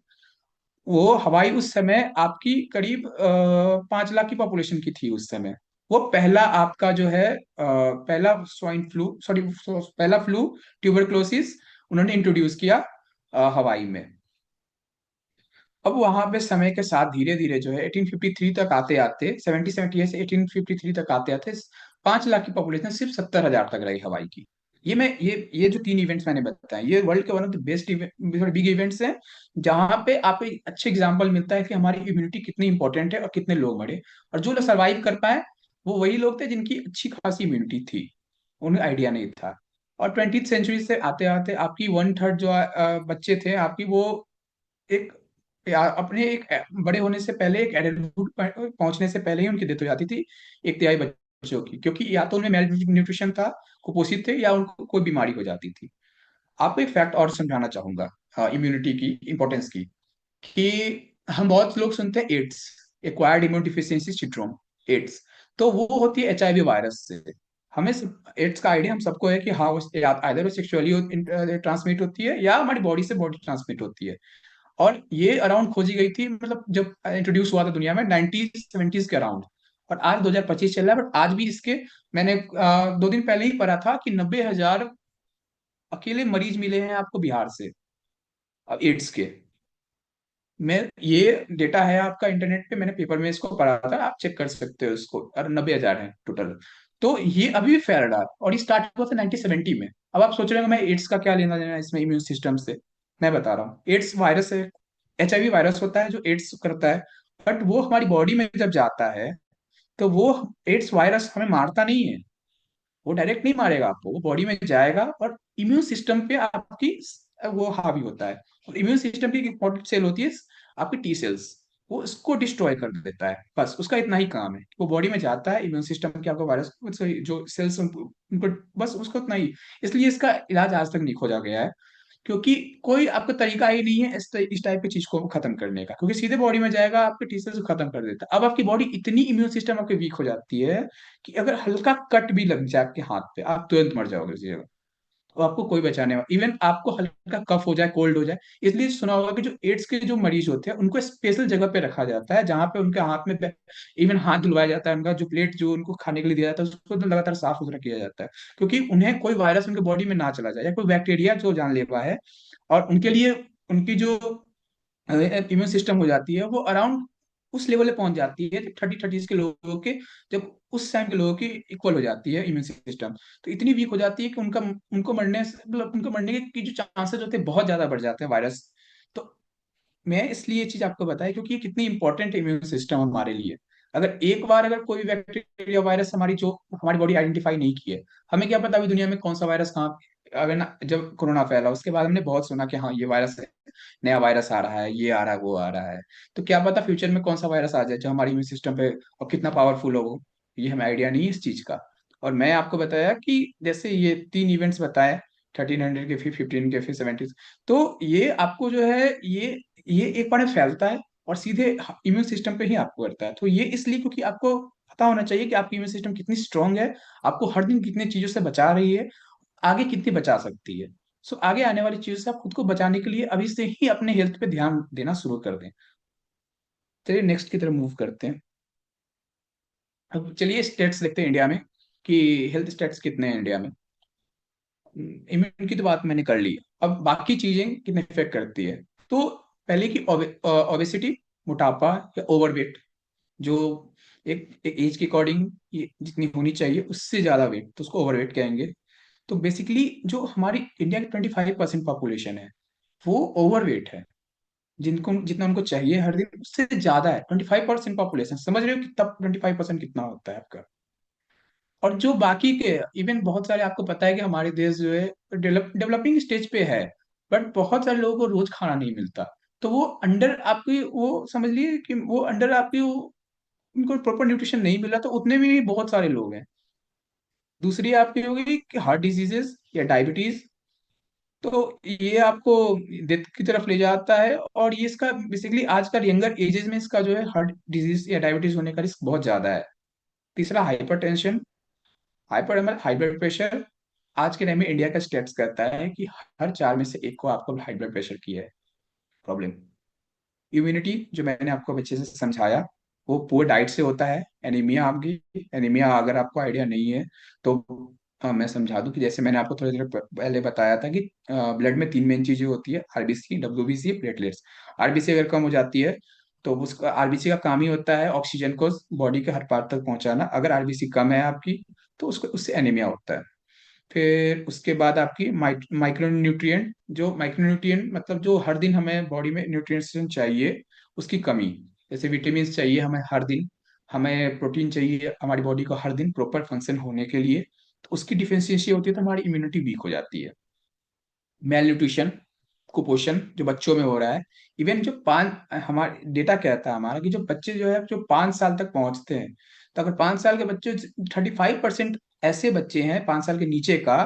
वो हवाई उस समय आपकी करीब 5 लाख की पॉपुलेशन की थी उस समय। वो पहला आपका जो है पहला स्वाइन फ्लू, सॉरी, पहला फ्लू, ट्यूबरक्लोसिस उन्होंने इंट्रोड्यूस किया हवाई में। अब वहां पे समय के साथ धीरे धीरे जो है 1853 तक आते आते, 1778 से 1853 तक आते आते 5 लाख की पॉपुलेशन सिर्फ 70,000 तक रही हवाई की। ये जो तीन इवेंट्स मैंने बताए, ये वर्ल्ड के one of the best big events हैं, जहां पे आपको एक अच्छे एग्जांपल मिलता है कि हमारी इम्यूनिटी कितनी इंपॉर्टेंट है और कितने लोग मरे। और जो लोग सर्वाइव कर पाए वो वही लोग थे जिनकी अच्छी खासी इम्यूनिटी थी, उन्हें आइडिया नहीं था। और 20th सेंचुरी से आते आते आपकी 1/3 जो बच्चे थे आपकी, वो एक अपने एक बड़े होने से पहले, एक एडल्टहुड पहुंचने से पहले ही उनकी डेथ हो जाती थी, एक तिहाई बच्चों की, क्योंकि या तो उनमें मेल न्यूट्रिशन था, कुपोषित थे, या उनको कोई बीमारी हो जाती थी। आपको एक फैक्ट और समझाना चाहूंगा इम्यूनिटी की इंपॉर्टेंस की, कि हम बहुत लोग सुनते हैं AIDS, acquired immune deficiency syndrome, AIDS. तो वो होती है HIV वायरस से। हमें एड्स का आइडिया हम सबको है कि हाँ, आइदर वो सेक्सुअली ट्रांसमिट होती है या हमारी बॉडी से बॉडी ट्रांसमिट होती है। और ये अराउंड खोजी गई थी, मतलब जब इंट्रोड्यूस हुआ था दुनिया में 1970s के अराउंड। और आज 2025 चल रहा है, बट आज भी इसके, मैंने 2 दिन पहले ही पढ़ा था कि 90,000 अकेले मरीज मिले हैं आपको बिहार से एड्स के। मैं ये डेटा है आपका इंटरनेट पे, मैंने पेपर में इसको पढ़ा था, आप चेक कर सकते हो इसको, और 90,000 है टोटल। तो ये अभी भी फैल रहा है, और ये स्टार्ट हुआ था 1970 में। अब आप सोच रहे हो मैं एड्स का क्या लेना देना है इसमें इम्यून सिस्टम से। मैं बता रहा हूँ, एड्स वायरस है, HIV वायरस होता है जो एड्स करता है। बट वो हमारी बॉडी में जब जाता है, तो वो एड्स वायरस हमें मारता नहीं है, वो डायरेक्ट नहीं मारेगा आपको, वो बॉडी में जाएगा और इम्यून सिस्टम पे आपकी वो हावी होता है। और इम्यून सिस्टम की एक इंपॉर्टेंट सेल होती है आपकी टी सेल्स, वो इसको डिस्ट्रॉय कर देता है। बस उसका इतना ही काम है, वो बॉडी में जाता है, इम्यून सिस्टम के आपको वायरस जो सेल्स उनको, बस उसको उतना ही। इसलिए इसका इलाज आज तक नहीं खोजा गया है, क्योंकि कोई आपका तरीका ही नहीं है इस टाइप की चीज को खत्म करने का, क्योंकि सीधे बॉडी में जाएगा, आपके टी सेल्स को खत्म कर देता है। अब आपकी बॉडी इतनी इम्यून सिस्टम आपकी वीक हो जाती है कि अगर हल्का कट भी लग जाए आपके हाथ पे, आप तुरंत मर जाओगे उसी जगह। तो आपको कोई बचाने वाला, इवन आपको हल्का कफ हो जाए, कोल्ड हो जाए, इसलिए सुना होगा कि जो एड्स के जो मरीज होते हैं उनको स्पेशल जगह पे रखा जाता है, जहां पे उनके हाथ में इवन हाथ धुलवाया जाता है, उनका जो प्लेट जो उनको खाने के लिए दिया जाता है उसको तो लगातार साफ सुथरा किया जाता है, क्योंकि उन्हें कोई वायरस उनके बॉडी में ना चला जाए, या कोई बैक्टीरिया जो जानलेवा है। और उनके लिए उनकी जो इम्यून सिस्टम हो जाती है वो अराउंड उस लेवल पे पहुंच जाती है, 30 30 के लोगों के, जब उस टाइम के लोगों की इक्वल हो जाती है इम्यून सिस्टम। तो इतनी वीक हो जाती है कि उनका उनको मरने मतलब उनको मरने की जो चांसेस होते हैं बहुत ज्यादा बढ़ जाते हैं वायरस। तो मैं इसलिए ये चीज आपको बताया क्योंकि ये कितनी इंपॉर्टेंट इम्यून सिस्टम हमारे लिए। अगर एक बार अगर कोई बैक्टीरिया वायरस हमारी जो हमारी बॉडी आइडेंटिफाई नहीं की है, हमें क्या पता अभी दुनिया में कौन सा वायरस कहाँ। अगर ना जब कोरोना फैला उसके बाद हमने बहुत सुना कि हाँ ये वायरस है, नया वायरस आ रहा है, ये आ रहा है, वो आ रहा है। तो क्या पता फ्यूचर में कौन सा वायरस आ जाए जो हमारी इम्यून सिस्टम पे और कितना पावरफुल हो, ये हमें आइडिया नहीं है इस चीज का। और मैं आपको बताया कि जैसे ये तीन इवेंट्स बताए, 1300 के, फिर 15 के, फिर 70। तो ये आपको जो है ये एक बार में फैलता है और सीधे इम्यून सिस्टम पे ही आपको करता है। तो ये इसलिए क्योंकि आपको पता होना चाहिए कि आपकी इम्यून सिस्टम कितनी स्ट्रांग है, आपको हर दिन कितनी चीजों से बचा रही है, आगे कितनी बचा सकती है। सो आगे आने वाली चीजों से आप खुद को बचाने के लिए अभी से ही अपने हेल्थ पे ध्यान देना शुरू कर दें। चलिए नेक्स्ट की तरफ मूव करते हैं। अब चलिए स्टेट्स देखते हैं इंडिया में, कि हेल्थ स्टेट्स कितने हैं इंडिया में। इम्यून की तो बात मैंने कर ली, अब बाकी चीजें कितने इफेक्ट करती है। तो पहले की ओबेसिटी, मोटापा या ओवरवेट, जो एक एज के अकॉर्डिंग ये जितनी होनी चाहिए उससे ज्यादा वेट, तो उसको ओवरवेट कहेंगे। तो बेसिकली जो हमारी इंडिया की 25% पॉपुलेशन है वो ओवरवेट है, जिनको जितना उनको चाहिए हर दिन उससे ज्यादा है। 25% पॉपुलेशन, समझ रहे हो कि तब 25% कितना होता है आपका। और जो बाकी के इवन बहुत सारे, आपको पता है कि हमारे देश जो है डेवलपिंग स्टेज पे है, बट बहुत सारे लोगों को रोज खाना नहीं मिलता। तो वो अंडर आपकी, वो समझ लिए कि वो अंडर आपकी उनको प्रॉपर न्यूट्रिशन नहीं मिला, तो उतने में भी बहुत सारे लोग हैं। दूसरी आपकी होगी कि हार्ट डिजीजेस या डायबिटीज, तो ये आपको डेथ की तरफ ले जाता है। और ये इसका बेसिकली आजकल यंगर एजेस में इसका जो है हार्ट डिजीज या डायबिटीज होने का रिस्क बहुत ज्यादा है। तीसरा hyper tension, high blood pressure, आज के टाइम में इंडिया का स्टेट्स करता है कि हर 4 में से एक को आपको हाई ब्लड प्रेशर की है प्रॉब्लम। इम्यूनिटी जो मैंने आपको अच्छे से समझाया, वो पुअर डाइट से होता है। एनीमिया आपकी, एनीमिया अगर आपको आइडिया नहीं है तो मैं समझा दूं कि जैसे मैंने आपको थोड़ी देर पहले बताया था कि ब्लड में 3 मेन चीजें होती है, आरबीसी, डब्ल्यूबीसी, प्लेटलेट्स। आरबीसी अगर कम हो जाती है तो उसका, आरबीसी का काम ही होता है ऑक्सीजन को बॉडी के हर पार्ट तक पहुंचाना। अगर आरबीसी कम है आपकी तो उसको, उससे एनीमिया होता है। फिर उसके बाद आपकी माइक्रो न्यूट्रिएंट, जो माइक्रो न्यूट्रिएंट मतलब जो हर दिन हमें बॉडी में न्यूट्रिएंट्स चाहिए, उसकी कमी। जैसे विटामिन चाहिए हमें हर दिन, हमें प्रोटीन चाहिए हमारी बॉडी को हर दिन प्रॉपर फंक्शन होने के लिए, तो उसकी डिफिशियंसी होती है तो हमारी इम्यूनिटी वीक हो जाती है। मेल न्यूट्रिशन, कुपोषण जो बच्चों में हो रहा है। इवन जो पाँच, हमारा डेटा कहता है हमारा कि जो बच्चे जो है जो 5 साल तक पहुंचते हैं, तो अगर 5 साल के बच्चे, 35% ऐसे बच्चे हैं 5 साल के नीचे का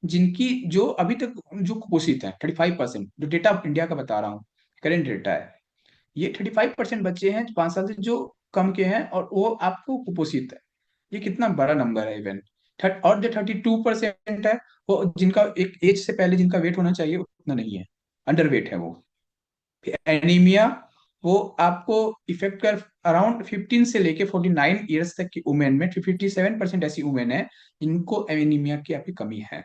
जिनकी, जो अभी तक जो कुपोषित है, 35%, जो डेटा इंडिया का बता रहा हूँ, करेंट डेटा है। ये 35% बच्चे हैं 5 साल से जो कम के हैं और वो आपको कुपोषित है। ये कितना बड़ा नंबर है इवन। और जो 32% है, वो जिनका एक एज से पहले जिनका वेट होना चाहिए उतना नहीं है, अंडर वेट है वो। एनीमिया, वो आपको इफेक्ट कर अराउंड 15 से लेके 49 ईयर्स तक की उमेर में 57% ऐसी उमेर है जिनको एनीमिया की आपकी कमी है।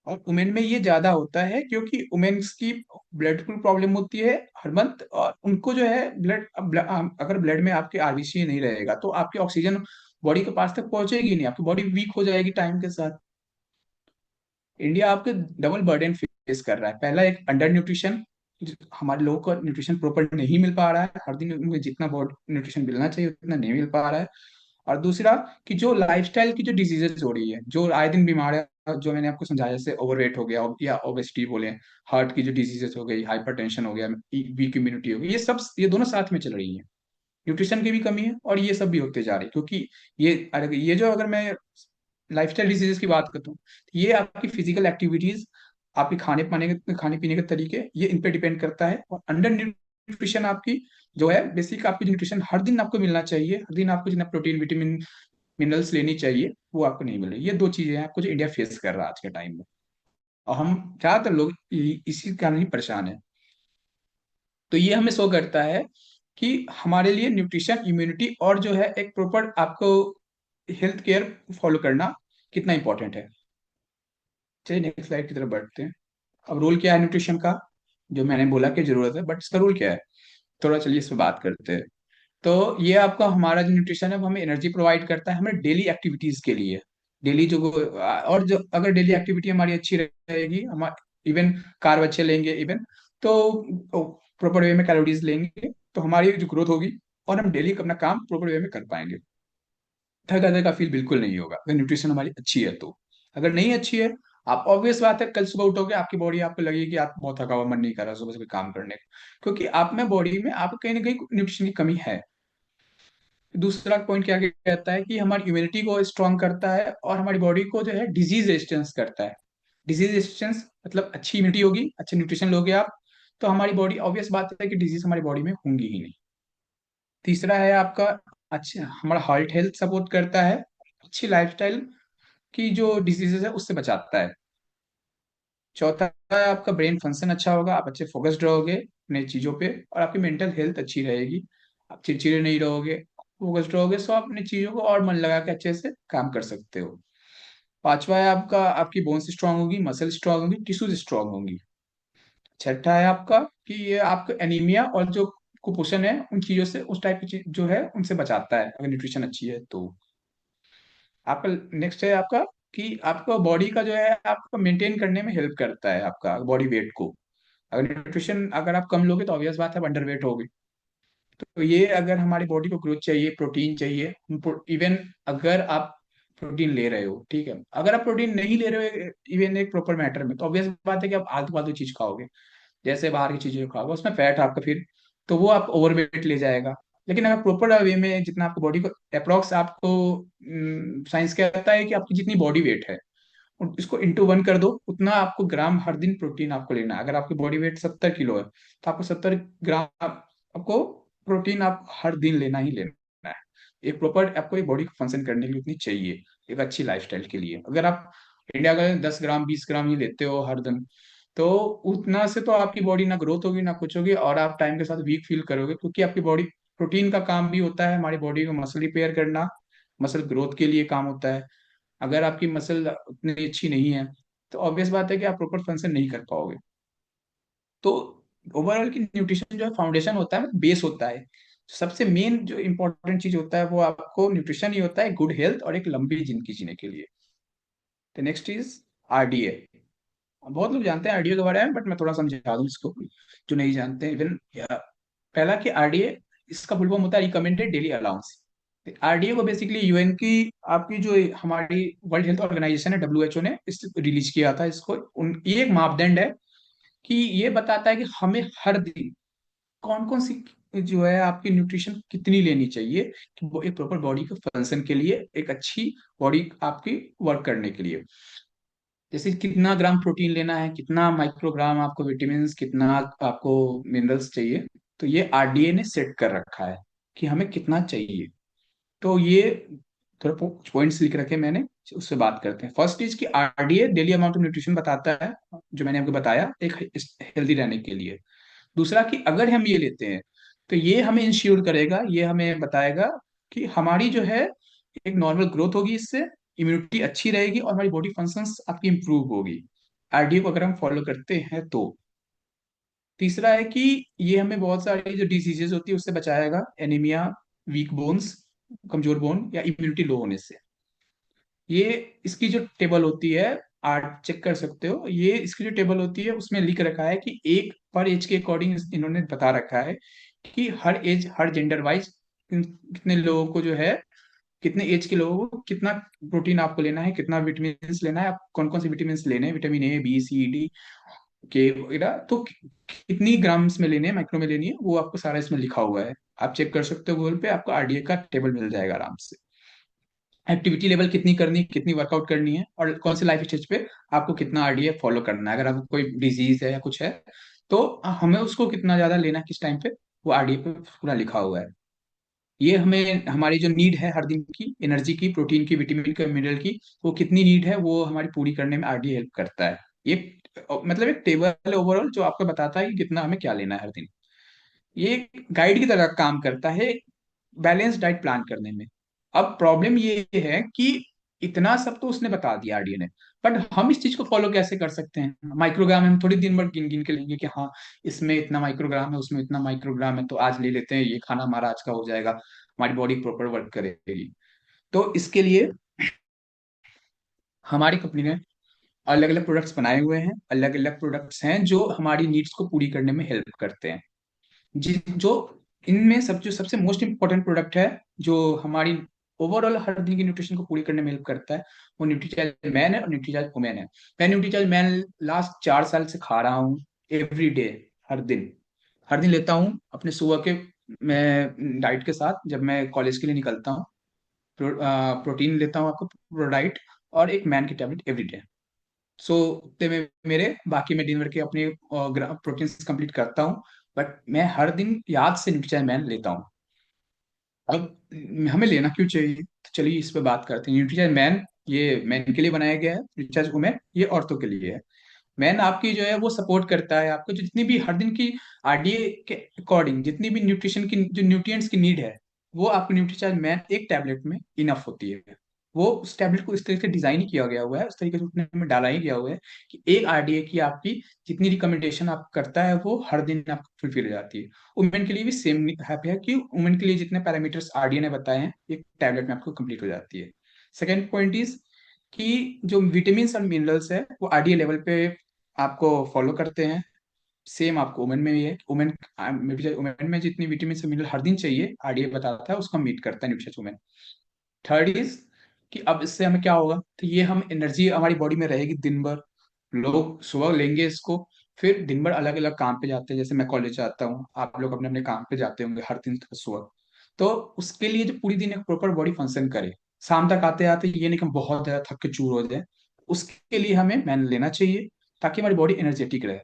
और वुमेन में ये ज्यादा होता है क्योंकि वुमेन्स की ब्लड की प्रॉब्लम होती है हर मंथ, और उनको जो है अगर ब्लड में आपके आरबीसी नहीं रहेगा तो आपकी ऑक्सीजन बॉडी के पास तक पहुंचेगी नहीं, आपकी बॉडी वीक हो जाएगी टाइम के साथ। इंडिया आपके डबल बर्डन फेस कर रहा है। पहला एक अंडर न्यूट्रिशन, हमारे लोगों को न्यूट्रिशन प्रॉपर नहीं मिल पा रहा है, हर दिन उनको जितना बॉडी न्यूट्रिशन मिलना चाहिए उतना नहीं मिल पा रहा है। और दूसरा कि जो लाइफस्टाइल की जो डिजीजेस हो रही है, जो आए दिन बीमारियां, जो मैंने आपको समझाया, जैसे ओवरवेट हो गया या ओबेसिटी बोले, हार्ट की जो डिजीजेस हो गई, हाइपरटेंशन हो गया, वीक इम्यूनिटी हो गई, ये सब, ये दोनों साथ में चल रही है। न्यूट्रिशन की भी कमी है और ये सब भी होते जा रही है क्योंकि ये जो, अगर मैं लाइफस्टाइल डिजीजेस की बात करता हूँ, ये आपकी फिजिकल एक्टिविटीज, आपके खाने पीने के तरीके, ये इन पे डिपेंड करता है। और अंडर न्यूट्रिशन आपकी जो है, बेसिक आपकी न्यूट्रिशन हर दिन आपको मिलना चाहिए, हर दिन आपको जितना प्रोटीन, विटामिन, मिनरल्स लेनी चाहिए, वो आपको नहीं मिल रही। ये दो चीजें हैं आपको जो इंडिया फेस कर रहा है आज के टाइम में, और हम ज्यादातर लोग इसी कारण ही परेशान है। तो ये हमें शो करता है कि हमारे लिए न्यूट्रिशन, इम्यूनिटी और जो है एक प्रॉपर आपको हेल्थ केयर फॉलो करना कितना इंपॉर्टेंट है। चलिए नेक्स्ट स्लाइड की तरफ बढ़ते हैं। अब रोल क्या है न्यूट्रिशन का, जो मैंने बोला कि जरूरत है, बट इसका रोल क्या है, थोड़ा चलिए इस पर बात करते हैं। तो ये आपका हमारा जो न्यूट्रिशन है वो हमें एनर्जी प्रोवाइड करता है हमारे डेली एक्टिविटीज के लिए। डेली जो, और जो अगर डेली एक्टिविटी हमारी अच्छी रहेगी, हम इवन कार्ब अच्छे लेंगे इवन, तो प्रॉपर वे में कैलोरीज लेंगे तो हमारी जो ग्रोथ होगी और हम डेली अपना काम प्रॉपर वे में कर पाएंगे। थका थका फील बिल्कुल नहीं होगा अगर न्यूट्रिशन हमारी अच्छी है तो। अगर नहीं अच्छी है, आप ऑब्वियस बात है कल सुबह उठोगे आपकी बॉडी आपको लगेगी कि आप बहुत थका हुआ, मन नहीं कर रहा सुबह से कोई काम करने का, क्योंकि आप में बॉडी में आप कहीं ना कहीं न्यूट्रिशन की कमी है। दूसरा पॉइंट क्या कहता है कि हमारी इम्यूनिटी को स्ट्रांग करता है और हमारी बॉडी को जो है डिजीज रेजिस्टेंस करता है। डिजीज रेजिस्टेंस मतलब अच्छी इम्यूनिटी होगी, अच्छे न्यूट्रिशन लोगे आप, तो हमारी बॉडी, ऑब्वियस बात है कि डिजीज हमारी बॉडी में होंगी ही नहीं। तीसरा है आपका, अच्छा हमारा हार्ट हेल्थ सपोर्ट करता है, अच्छी लाइफस्टाइल की जो डिजीजेस है उससे बचाता है। चौथा है आपका ब्रेन फंक्शन अच्छा होगा, आप अच्छे फोकस्ड रहोगे अपने चीजों पे, और आपकी मेंटल हेल्थ अच्छी रहेगी, आप चिड़चिड़े नहीं रहोगे, फोकस्ड रहोगे, सो आप अपनी चीजों को और मन लगा के अच्छे से काम कर सकते हो। पांचवा है आपका, आपकी बोन्स स्ट्रांग होगी, मसल स्ट्रांग होगी, टिश्यूज स्ट्रांग होंगी। छठा है आपका कि ये आपको एनीमिया और जो कुपोषण है उन चीजों से, उस टाइप की चीज जो है उनसे बचाता है अगर न्यूट्रिशन अच्छी है तो। आपका नेक्स्ट है आपका कि आपका बॉडी का जो है आपको मेंटेन करने में हेल्प करता है आपका बॉडी वेट को। अगर न्यूट्रिशन अगर आप कम लोगे तो ऑब्वियस बात है आप अंडर वेट होगे। तो ये अगर हमारी बॉडी को ग्रोथ चाहिए, प्रोटीन चाहिए, इवन अगर आप प्रोटीन ले रहे हो, ठीक है, अगर आप प्रोटीन नहीं ले रहे हो इवन एक प्रॉपर मैटर में, तो ऑब्वियस बात है कि आप आलतू फालतू चीज खाओगे, जैसे बाहर की चीजें खाओगे उसमें फैट आपका फिर, तो वो आप ओवरवेट ले जाएगा। लेकिन अगर प्रॉपर वे में जितना आपको बॉडी को अप्रोक्स आपको, साइंस कहता है कि आपकी जितनी बॉडी वेट है इसको इंटू वन कर दो, उतना आपको ग्राम हर दिन प्रोटीन आपको लेना है। अगर आपकी बॉडी वेट 70 किलो है तो आपको 70 ग्राम आपको प्रोटीन आप हर दिन लेना ही लेना है। एक प्रॉपर आपको एक बॉडी को फंक्शन करने के लिए उतनी चाहिए, एक अच्छी लाइफस्टाइल के लिए। अगर आप इंडिया का 10 ग्राम 20 ग्राम ही लेते हो हर दिन, तो उतना से तो आपकी बॉडी ना ग्रोथ होगी ना कुछ होगी, और आप टाइम के साथ वीक फील करोगे, क्योंकि आपकी बॉडी, प्रोटीन का काम भी होता है हमारी बॉडी को मसल रिपेयर करना, मसल ग्रोथ के लिए काम होता है। अगर आपकी मसल उतनी अच्छी नहीं है तो ऑब्वियस बात है कि आप प्रॉपर फंक्शन नहीं कर पाओगे। तो ओवरऑल की न्यूट्रिशन जो है फाउंडेशन होता है, बेस होता है। सबसे मेन जो इंपॉर्टेंट चीज होता है वो आपको न्यूट्रिशन ही होता है, गुड हेल्थ और एक लंबी जिंदगी जीने के लिए। तो नेक्स्ट इज आरडीए। बहुत लोग जानते हैं आरडीए के बारे में, बट मैं थोड़ा समझा दूं इसको, जो नहीं जानते हैं इवन। पहला कि आरडीए, इसका फुल फॉर्म होता है रिकमेंडेड डेली अलाउंस। आरडीए को बेसिकली यूएन की, आपकी जो हमारी वर्ल्ड हेल्थ ऑर्गेनाइजेशन है डब्ल्यूएचओ ने इस रिलीज किया था इसको। ये एक मापदंड है कि ये बताता है कि हमें हर दिन कौन कौन सी जो है आपकी न्यूट्रिशन कितनी लेनी चाहिए, कि वो एक प्रॉपर बॉडी के फंक्शन के लिए, एक अच्छी बॉडी आपकी वर्क करने के लिए। जैसे कितना ग्राम प्रोटीन लेना है, कितना माइक्रोग्राम आपको विटामिन, कितना आपको मिनरल्स चाहिए, तो ये आरडीए ने सेट कर रखा है कि हमें कितना चाहिए। तो ये थोड़ा कुछ पॉइंट्स लिख रखे मैंने, उससे बात करते हैं। फर्स्ट इज कि RDA daily amount of nutrition बताता है, जो मैंने आपको बताया, एक हेल्दी रहने के लिए। दूसरा कि अगर हम ये लेते हैं तो ये हमें इंश्योर करेगा, ये हमें बताएगा कि हमारी जो है एक नॉर्मल ग्रोथ होगी, इससे इम्यूनिटी अच्छी रहेगी और हमारी बॉडी फंक्शंस आपकी इंप्रूव होगी, आरडीए को अगर हम फॉलो करते हैं तो। तीसरा है कि ये हमें बहुत सारी जो डिजीजेस होती है उससे बचाएगा, एनीमिया, वीक बोन्स, कमजोर बोन या इम्यूनिटी लो होने से। ये इसकी जो टेबल होती है, आप चेक कर सकते हो, ये इसकी जो टेबल होती है उसमें लिख रखा है कि एक पर एज के अकॉर्डिंग इन्होंने बता रखा है कि हर एज, हर जेंडर वाइज कितने लोगों को जो है, कितने एज के लोगों को कितना प्रोटीन आपको लेना है, कितना विटामिन लेना है, आप कौन कौन से विटामिन लेने हैं, vitamin A B C D K वगैरह, तो कितनी ग्राम्स में लेने हैं, माइक्रो में लेनी है, वो आपको सारा इसमें लिखा हुआ है। आप चेक कर सकते हो गूगल पे, आपको आरडीए का टेबल मिल जाएगा आराम से। एक्टिविटी लेवल कितनी करनी है, कितनी वर्कआउट करनी है, और कौन से लाइफ स्टेज पे आपको कितना आरडीए फॉलो करना है। अगर आपको कोई डिजीज है या कुछ है तो हमें उसको कितना ज्यादा लेना है किस टाइम पे, वो आरडीए पे पूरा लिखा हुआ है। ये हमें हमारी जो नीड है हर दिन की, एनर्जी की, प्रोटीन की, विटामिन की, मिनरल की, वो कितनी नीड है वो हमारी पूरी करने में आरडीए हेल्प करता है। ये मतलब एक टेबल ओवरऑल जो आपको बताता है कि कितना हमें क्या लेना है हर दिन। ये गाइड की तरह काम करता है बैलेंस डाइट प्लान करने में। अब प्रॉब्लम ये है कि इतना सब तो उसने बता दिया आरडीए ने, बट हम इस चीज को फॉलो कैसे कर सकते हैं? माइक्रोग्राम हम थोड़ी दिन भर गिन गिन के लेंगे कि हाँ इसमें इतना माइक्रोग्राम है, उसमें इतना माइक्रोग्राम है, तो आज ले लेते हैं, ये खाना हमारा आज का हो जाएगा, हमारी बॉडी प्रॉपर वर्क करेगी। तो इसके लिए हमारी कंपनी ने अलग अलग प्रोडक्ट्स बनाए हुए हैं, अलग अलग प्रोडक्ट्स हैं जो हमारी नीड्स को पूरी करने में हेल्प करते हैं। जो इनमें सब जो सबसे मोस्ट इंपॉर्टेंट प्रोडक्ट है, जो हमारी ओवरऑल हर दिन की न्यूट्रिशन को पूरी करने में हेल्प करता है, वो न्यूट्रीचार्ज मैन है और न्यूट्रीचार्ज वुमेन है। मैं न्यूट्रीचार्ज मैन लास्ट 4 साल से खा रहा हूँ, एवरी डे, हर दिन लेता हूँ अपने सुबह के, मैं डाइट के साथ जब मैं कॉलेज के लिए निकलता हूँ, प्रोटीन लेता हूँ आपको प्रोडाइट, और एक मैन की टैबलेट एवरी डे। सो उतने में मेरे बाकी मैं दिन भर के अपने प्रोटीन कंप्लीट करता हूँ, बट मैं हर दिन याद से न्यूट्रीचार्ज मैन लेता हूँ। अब हमें लेना क्यों चाहिए, तो चलिए इस पे बात करते हैं। न्यूट्रीचार्ज मैन ये मैन के लिए बनाया गया है, न्यूट्रीचार्ज वुमेन ये औरतों के लिए है। मैन आपकी जो है वो सपोर्ट करता है आपको, जो जितनी भी हर दिन की आरडीए के अकॉर्डिंग जितनी भी न्यूट्रिशन की जो न्यूट्रिएंट्स की नीड है, वो आपको न्यूट्रीचार्ज मैन एक टैबलेट में इनफ होती है। वो उस टैबलेट को इस तरीके से डिजाइन ही किया गया हुआ है, उस तरीके से उसने में डाला ही गया हुआ है कि एक आरडीए की आपकी जितनी रिकमेंडेशन आप करता है वो हर दिन आपको फुलफिल हो जाती है। वुमेन के लिए भी सेम है कि वुमेन के लिए जितने पैरामीटर्स आरडीए ने बताए हैं एक टैबलेट में आपको कंप्लीट हो जाती है। सेकेंड पॉइंट इज कि जो विटामिन और मिनरल्स है वो आरडीए लेवल पे आपको फॉलो करते हैं। सेम आपको वुमेन में भी है, वुमेन में भी, वुमेन में जितनी विटामिन से मिनरल हर दिन चाहिए आरडीए बताता है उसको मीट करता है न्यूट्रिशन वुमेन। थर्ड इज कि अब इससे हमें क्या होगा, तो ये हम एनर्जी हमारी बॉडी में रहेगी दिन भर। लोग सुबह लेंगे इसको, फिर दिन भर अलग अलग काम पे जाते हैं, जैसे मैं कॉलेज जाता हूँ, आप लोग अपने अपने काम पे जाते होंगे हर दिन सुबह। तो उसके लिए जो पूरी दिन एक प्रॉपर बॉडी फंक्शन करे, शाम तक आते आते ये नहीं कि हम बहुत ज्यादा थक के चूर हो जाए, उसके लिए हमें मैन लेना चाहिए ताकि हमारी बॉडी एनर्जेटिक रहे,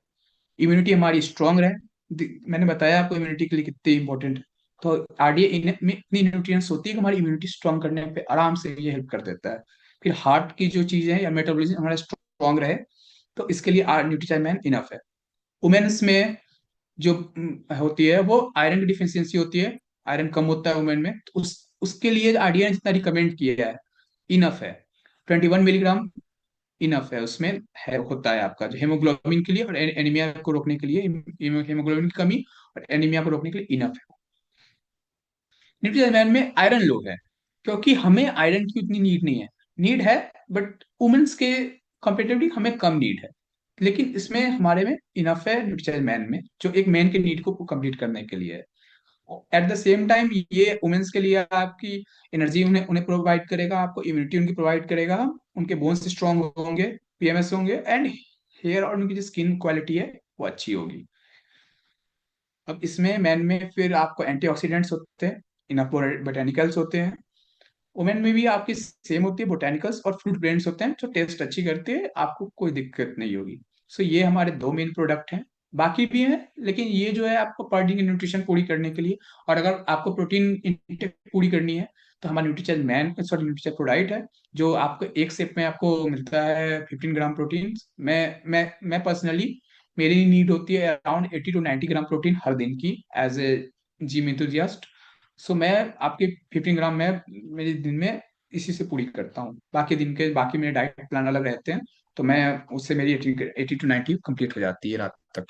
इम्यूनिटी हमारी स्ट्रांग रहे। मैंने बताया आपको इम्यूनिटी के लिए कितनी इंपॉर्टेंट। तो आरडीए में इतनी न्यूट्रिएंट्स होती है कि हमारी इम्यूनिटी स्ट्रांग करने पे आराम से ये हेल्प कर देता है। फिर हार्ट की जो चीजें हैं या मेटाबॉलिज्म हमारा स्ट्रांग रहे, तो इसके लिए न्यूट्रीचाइन इनफ है। वुमेन्स में जो होती है वो आयरन की डिफिशियंसी होती है, आयरन कम होता है वुमेन में, तो उसके लिए आरडीए ने जितना रिकमेंड किया है इनफ है। 21 मिलीग्राम इनफ है उसमें, है होता है आपका जो हेमोग्लोबिन के लिए और एनीमिया को रोकने के लिए, हेमोग्लोबिन की कमी और एनीमिया को रोकने के लिए इनफ है। न्यूट्रीजन में आयरन लो है, क्योंकि हमें आयरन की उतनी नीड नहीं है, नीड है बट वुमेन्स के कंपेरेटिवली हमें कम नीड है, लेकिन इसमें हमारे में इनफ है न्यूट्रीजन मैन में, जो एक मैन के नीड को कंप्लीट करने के लिए है। एट द सेम टाइम ये वुमेन्स के लिए आपकी एनर्जी उन्हें उन्हें प्रोवाइड करेगा, आपको इम्यूनिटी उनकी प्रोवाइड करेगा, उनके बोन्स स्ट्रांग होंगे, पीएमएस होंगे, एंड हेयर और उनकी जो स्किन क्वालिटी है वो अच्छी होगी। अब इसमें मैन में फिर आपको एंटीऑक्सीडेंट्स होते हैं, इनफ बोटेनिकल्स होते हैं। वुमेन में भी आपकी सेम होती है, बोटेनिकल्स और फ्रूट ब्लेंड्स होते हैं जो टेस्ट अच्छी करते हैं, आपको कोई दिक्कत नहीं होगी। सो ये हमारे दो मेन प्रोडक्ट हैं, बाकी भी हैं लेकिन ये जो है आपको पर डे की न्यूट्रिशन पूरी करने के लिए। और अगर आपको प्रोटीन इंटेक पूरी करनी है तो हमारा न्यूट्रीचेल मैन सॉरी न्यूट्रीचेल प्रोडाइट है, जो आपको एक सिप में आपको मिलता है 15 ग्राम प्रोटीन। मैं पर्सनली, मेरी नीड होती है अराउंड 80 to 90 ग्राम प्रोटीन हर दिन की, एज ए जिम इंथुजियास्ट। सो मैं आपके 15 ग्राम में मेरे दिन में इसी से पूरी करता हूँ, बाकी दिन के बाकी मेरे डाइट प्लान अलग रहते हैं, तो मैं उससे मेरी 80 to 90 कंप्लीट हो जाती है रात तक।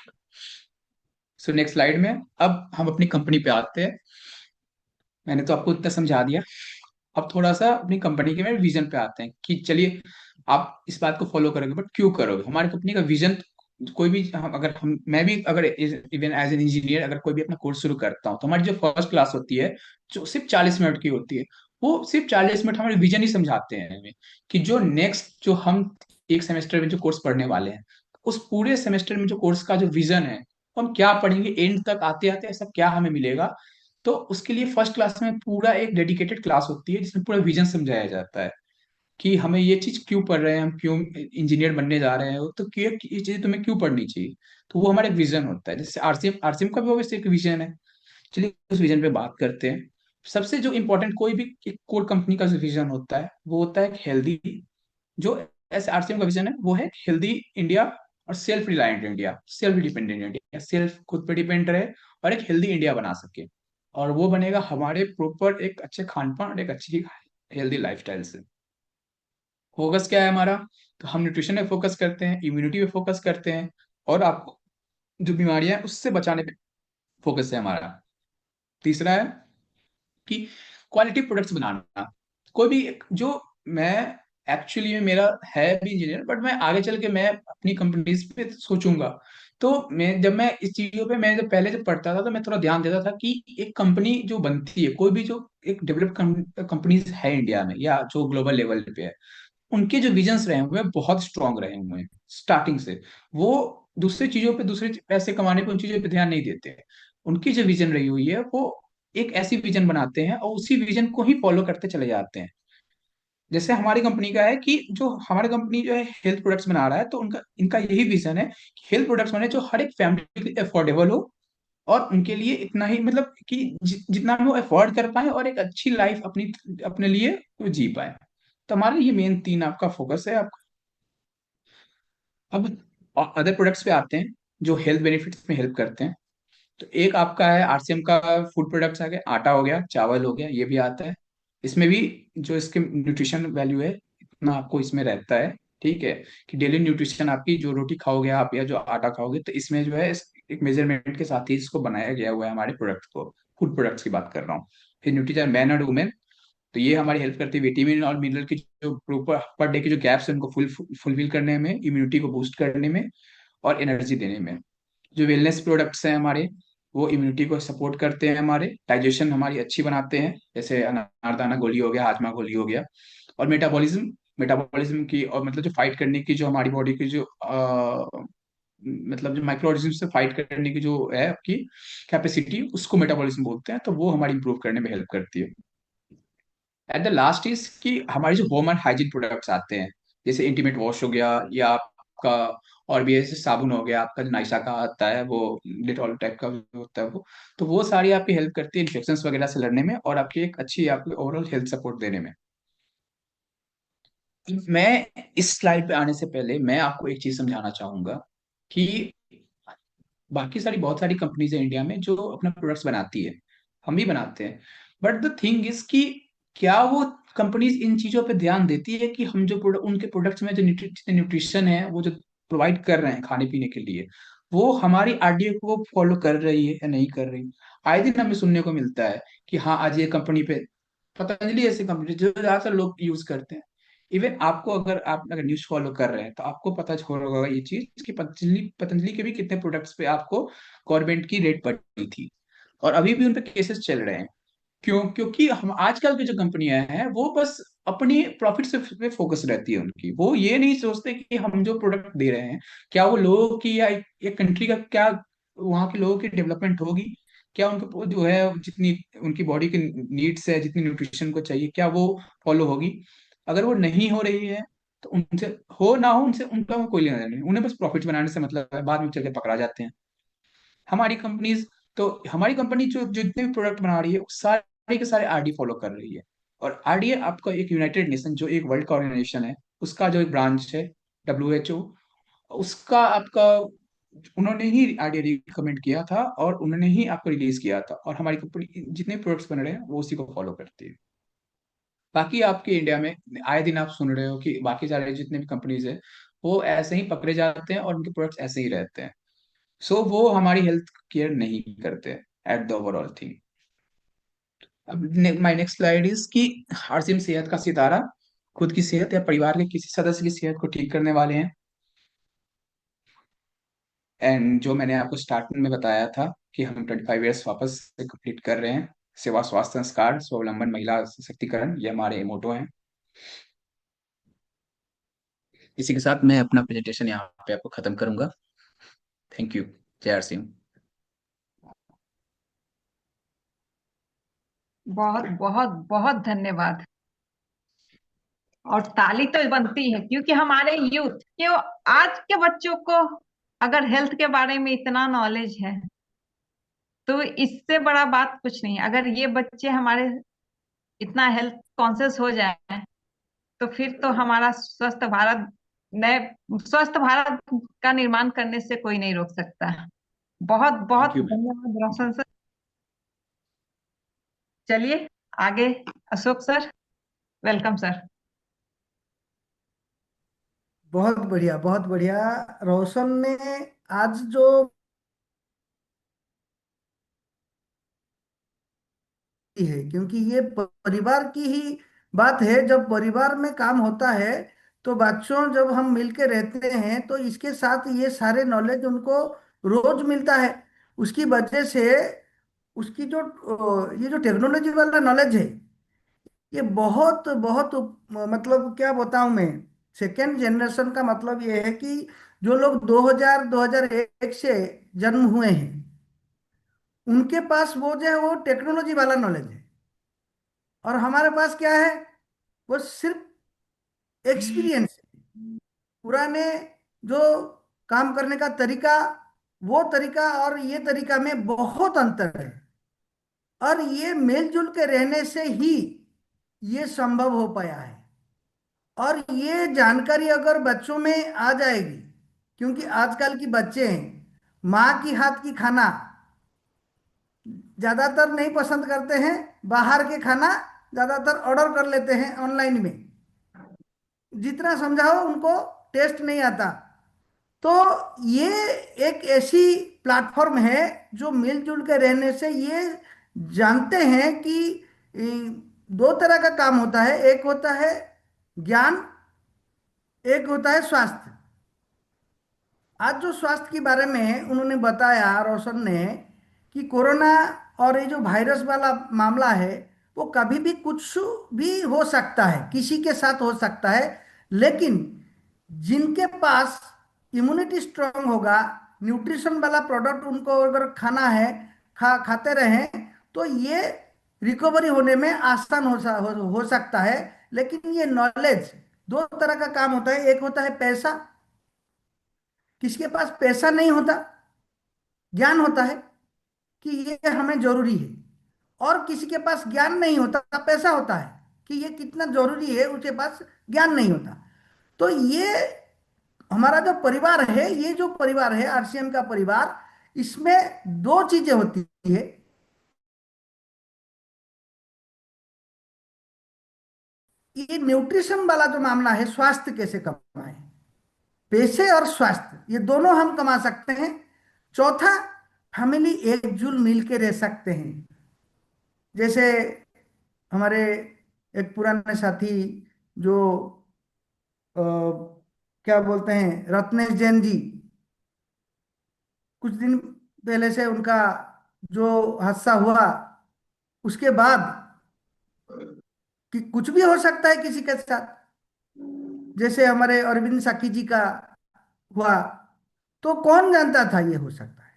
सो नेक्स्ट स्लाइड में अब हम अपनी कंपनी पे आते हैं। मैंने तो आपको इतना समझा दिया, अब थोड़ा सा अपनी कंपनी के में विजन पे आते हैं कि चलिए आप इस बात को फॉलो करोगे, बट क्यों करोगे हमारी कंपनी का विजन। कोई भी हम अगर हम मैं भी अगर इवन एज एन इंजीनियर अगर कोई भी अपना कोर्स शुरू करता हूँ, तो हमारी जो फर्स्ट क्लास होती है जो सिर्फ 40 मिनट की होती है, वो सिर्फ 40 मिनट हमारे विजन ही समझाते हैं हमें कि जो नेक्स्ट जो हम एक सेमेस्टर में जो कोर्स पढ़ने वाले हैं, उस पूरे सेमेस्टर में जो कोर्स का जो विजन है, हम क्या पढ़ेंगे, एंड तक आते आते ऐसा क्या हमें मिलेगा। तो उसके लिए फर्स्ट क्लास में पूरा एक डेडिकेटेड क्लास होती है जिसमें पूरा विजन समझाया जाता है कि हमें ये चीज क्यों पढ़ रहे हैं, हम क्यों इंजीनियर बनने जा रहे हैं, तो क्यों ये चीज तुम्हें क्यों पढ़नी चाहिए। तो वो हमारा विजन होता है, जैसे आरसीएम का भी ऑब्वियसली एक विजन है। चलिए उस विजन पे बात करते हैं। सबसे जो इंपॉर्टेंट कोई भी एक कोर कंपनी का जो विजन होता है वो होता है हेल्दी, जो ऐसे आरसीएम का विजन है वो है हेल्दी इंडिया और self reliant India, self dependent India, self खुद पे डिपेंड रहे और एक हेल्दी इंडिया बना सके। और वो बनेगा हमारे प्रॉपर एक अच्छे खान पान और एक अच्छी हेल्दी लाइफस्टाइल से। फोकस क्या है हमारा, तो हम न्यूट्रिशन पे फोकस करते हैं, इम्यूनिटी पे फोकस करते हैं, और आपको जो बीमारियां हैं उससे बचाने पे फोकस है हमारा। तीसरा है कि क्वालिटी प्रोडक्ट्स बनाना। कोई भी जो मैं एक्चुअली में मेरा है भी इंजीनियर, बट मैं आगे चल के मैं अपनी कंपनीज पे सोचूंगा। तो मैं इस चीजों पे मैं जब पहले जब पढ़ता था तो मैं थोड़ा ध्यान देता था कि एक कंपनी जो बनती है, कोई भी जो एक डेवलप्ड कंपनीज है इंडिया में या जो ग्लोबल लेवल पे है, उनके जो विजन्स रहे हुए हैं बहुत स्ट्रांग रहे हुए हैं स्टार्टिंग से। वो दूसरी चीजों पे, दूसरे पैसे कमाने पे, उन चीजों पे ध्यान नहीं देते। उनकी जो विजन रही हुई है वो एक ऐसी विजन बनाते हैं और उसी विजन को ही फॉलो करते चले जाते हैं। जैसे हमारी कंपनी का है कि जो हमारी कंपनी जो है हेल्थ प्रोडक्ट्स बना रहा है, तो उनका इनका यही विजन है कि हेल्थ प्रोडक्ट्स बने जो हर एक फैमिली के लिए अफोर्डेबल हो, और उनके लिए इतना ही मतलब कि जितना वो अफोर्ड कर पाए और एक अच्छी लाइफ अपनी अपने लिए वो जी पाए। तो हमारे ये मेन तीन आपका फोकस है आपका। अब अदर प्रोडक्ट्स पे आते हैं जो हेल्थ बेनिफिट्स में हेल्प करते हैं। तो एक आपका है आरसीएम का फूड प्रोडक्ट्स आ गए, आटा हो गया, चावल हो गया, ये भी आता है। इसमें भी जो इसके न्यूट्रिशन वैल्यू है इतना आपको इसमें रहता है, ठीक है, कि डेली न्यूट्रिशन आपकी जो रोटी खाओगे आप या जो आटा खाओगे, तो इसमें जो है एक मेजरमेंट के साथ ही इसको बनाया गया हुआ है हमारे प्रोडक्ट को। फूड प्रोडक्ट्स की बात कर रहा हूँ। फिर न्यूट्रिशन मैन और वुमेन, तो ये हमारी हेल्प करती है विटामिन और मिनरल की जो प्रॉपर पर डे के जो गैप्स है उनको फुलफिल करने में, इम्यूनिटी को बूस्ट करने में और एनर्जी देने में। जो वेलनेस प्रोडक्ट्स हैं हमारे, वो इम्यूनिटी को सपोर्ट करते हैं, हमारे डाइजेशन हमारी अच्छी बनाते हैं, जैसे अनारदाना गोली हो गया, हाजमा गोली हो गया। और मेटाबॉलिज्म, मेटाबॉलिज्म की और मतलब जो फाइट करने की जो हमारी बॉडी की जो मतलब जो माइक्रो ऑर्गेनिज्म से फाइट करने की जो है आपकी कैपेसिटी, उसको मेटाबॉलिज्म बोलते हैं, तो वो हमारी इंप्रूव करने में हेल्प करती है। एट द लास्ट इज कि हमारे जो होम एंड हाइजीन प्रोडक्ट्स आते हैं, जैसे इंटीमेट वॉश हो गया या आपका, और भी ऐसे साबुन हो गया आपका, जो नाइसा का आता है वो, डिटॉल टाइप का भी होता है वो। तो वो सारी आपकी हेल्प करती है इन्फेक्शन वगैरह से लड़ने में और आपकी एक अच्छी आपकी ओवरऑल हेल्थ सपोर्ट देने में। मैं इस स्लाइड पे आने से पहले मैं आपको एक चीज समझाना चाहूंगा कि बाकी सारी बहुत सारी कंपनीज है इंडिया में जो अपना प्रोडक्ट्स बनाती है, हम भी बनाते हैं। बट द थिंग इज कि क्या वो कंपनीज इन चीजों पे ध्यान देती है कि हम जो प्रोडक्ट, उनके प्रोडक्ट्स में जो जितने न्यूट्रिशन है वो जो प्रोवाइड कर रहे हैं खाने पीने के लिए, वो हमारी आरडीए को फॉलो कर रही है या नहीं कर रही। आए दिन हमें सुनने को मिलता है कि हाँ आज ये कंपनी पे, पतंजलि ऐसी कंपनी जो ज्यादातर लोग यूज करते हैं। इवन आपको, अगर न्यूज फॉलो कर रहे हैं तो आपको पता हो होगा ये चीज कि पतंजलि पतंजलि के भी कितने प्रोडक्ट्स पे आपको गवर्नमेंट की रेट पड़ी थी, और अभी भी उन पे केसेस चल रहे हैं। क्यों? क्योंकि हम आजकल की जो कंपनियां हैं वो बस अपनी प्रॉफिट से पे फोकस रहती है उनकी। वो ये नहीं सोचते कि हम जो प्रोडक्ट दे रहे हैं क्या वो लोगों की या एक कंट्री का क्या, वहाँ के लोगों की डेवलपमेंट होगी, क्या उनको जो है जितनी उनकी बॉडी की नीड्स है, जितनी न्यूट्रिशन को चाहिए, क्या वो फॉलो होगी। अगर वो नहीं हो रही है तो उनसे, हो ना हो उनसे, उनका कोई लेना देना नहीं, उन्हें बस प्रॉफिट बनाने से मतलब है, बाद में चल के पकड़ा जाते हैं। हमारी कंपनीज, तो हमारी कंपनी जो जितने भी प्रोडक्ट बना रही है वो सारे के सारे आरडी फॉलो कर रही है। और आरडीए आपका एक यूनाइटेड नेशन, जो एक वर्ल्ड का ऑर्गेनाइजेशन है, उसका जो एक ब्रांच है, डब्ल्यूएचओ, उसका आपका, उन्होंने ही आरडीए रिकमेंड किया था और उन्होंने ही आपको रिलीज किया था, और हमारी कंपनी जितने प्रोडक्ट्स बन रहे हैं वो उसी को फॉलो करती है। बाकी आपके इंडिया में आए दिन आप सुन रहे हो कि बाकी सारे जितने भी कंपनीज है वो ऐसे ही पकड़े जाते हैं और उनके प्रोडक्ट्स ऐसे ही रहते हैं। सो वो हमारी हेल्थ केयर नहीं करते एट द ओवरऑल थिंग। अब माय नेक्स्ट स्लाइड इज कि हर सिम सेहत का सितारा खुद की सेहत या परिवार के किसी सदस्य की सेहत को ठीक करने वाले हैं। एंड जो मैंने आपको स्टार्टिंग में बताया था कि हम 25 ईयर्स वापस से कंप्लीट कर रहे हैं, सेवा स्वास्थ्य संस्कार स्वावलंबन महिला सशक्तिकरण, ये हमारे मोटो हैं। इसी के साथ मैं अपना प्रेजेंटेशन यहाँ पे आपको खत्म करूंगा। Thank you. जय हर सिंह। बहुत बहुत बहुत धन्यवाद। और ताली तो बनती है क्योंकि हमारे यूथ क्यों, आज के बच्चों को अगर हेल्थ के बारे में इतना नॉलेज है तो इससे बड़ा बात कुछ नहीं। अगर ये बच्चे हमारे इतना हेल्थ कॉन्शियस हो जाए तो फिर तो हमारा स्वस्थ भारत, नए स्वस्थ भारत का निर्माण करने से कोई नहीं रोक सकता। बहुत थैंक बहुत यू मैम। धन्यवाद रोशन सर। चलिए आगे, अशोक सर, वेलकम सर। बहुत बढ़िया, बहुत बढ़िया। रोशन ने आज जो की है, क्योंकि ये परिवार की ही बात है। जब परिवार में काम होता है तो बच्चों, जब हम मिलके रहते हैं तो इसके साथ ये सारे नॉलेज उनको रोज मिलता है। उसकी वजह से उसकी जो ये जो टेक्नोलॉजी वाला नॉलेज है, ये बहुत बहुत मतलब क्या बताऊं मैं। सेकेंड जनरेशन का मतलब ये है कि जो लोग 2000 2001 से जन्म हुए हैं, उनके पास वो जो है वो टेक्नोलॉजी वाला नॉलेज है। और हमारे पास क्या है? वो सिर्फ एक्सपीरियंस। पुराने जो काम करने का तरीका, वो तरीका और ये तरीका में बहुत अंतर है। और ये मिलजुल के रहने से ही ये संभव हो पाया है। और ये जानकारी अगर बच्चों में आ जाएगी, क्योंकि आजकल की बच्चे हैं, माँ की हाथ की खाना ज्यादातर नहीं पसंद करते हैं, बाहर के खाना ज्यादातर ऑर्डर कर लेते हैं ऑनलाइन में। जितना समझाओ उनको टेस्ट नहीं आता। तो ये एक ऐसी प्लेटफॉर्म है जो मिलजुल के रहने से ये जानते हैं कि ए, दो तरह का काम होता है। एक होता है ज्ञान, एक होता है स्वास्थ्य। आज जो स्वास्थ्य के बारे में उन्होंने बताया रोशन ने, कि कोरोना और ये जो वायरस वाला मामला है, वो कभी भी कुछ भी हो सकता है, किसी के साथ हो सकता है। लेकिन जिनके पास इम्यूनिटी स्ट्रांग होगा, न्यूट्रिशन वाला प्रोडक्ट उनको अगर खाना है, खाते रहें, तो ये रिकवरी होने में आसान हो सकता है। लेकिन ये नॉलेज, दो तरह का काम होता है। एक होता है पैसा, किसके पास पैसा नहीं होता, ज्ञान होता है कि ये हमें जरूरी है। और किसी के पास ज्ञान नहीं होता, पैसा होता है कि ये कितना जरूरी है, उसके पास ज्ञान नहीं होता। तो ये हमारा जो परिवार है, ये जो परिवार है आरसीएम का परिवार, इसमें दो चीजें होती है। ये न्यूट्रिशन वाला जो मामला है, स्वास्थ्य कैसे कमाएं, पैसे और स्वास्थ्य ये दोनों हम कमा सकते हैं। चौथा, फैमिली एकजुट मिल के रह सकते हैं। जैसे हमारे एक पुराने साथी जो अ, क्या बोलते हैं, रत्नेश जैन जी, कुछ दिन पहले से उनका जो हादसा हुआ, उसके बाद कि कुछ भी हो सकता है किसी के साथ, जैसे हमारे अरविंद साकी जी का हुआ, तो कौन जानता था ये हो सकता है।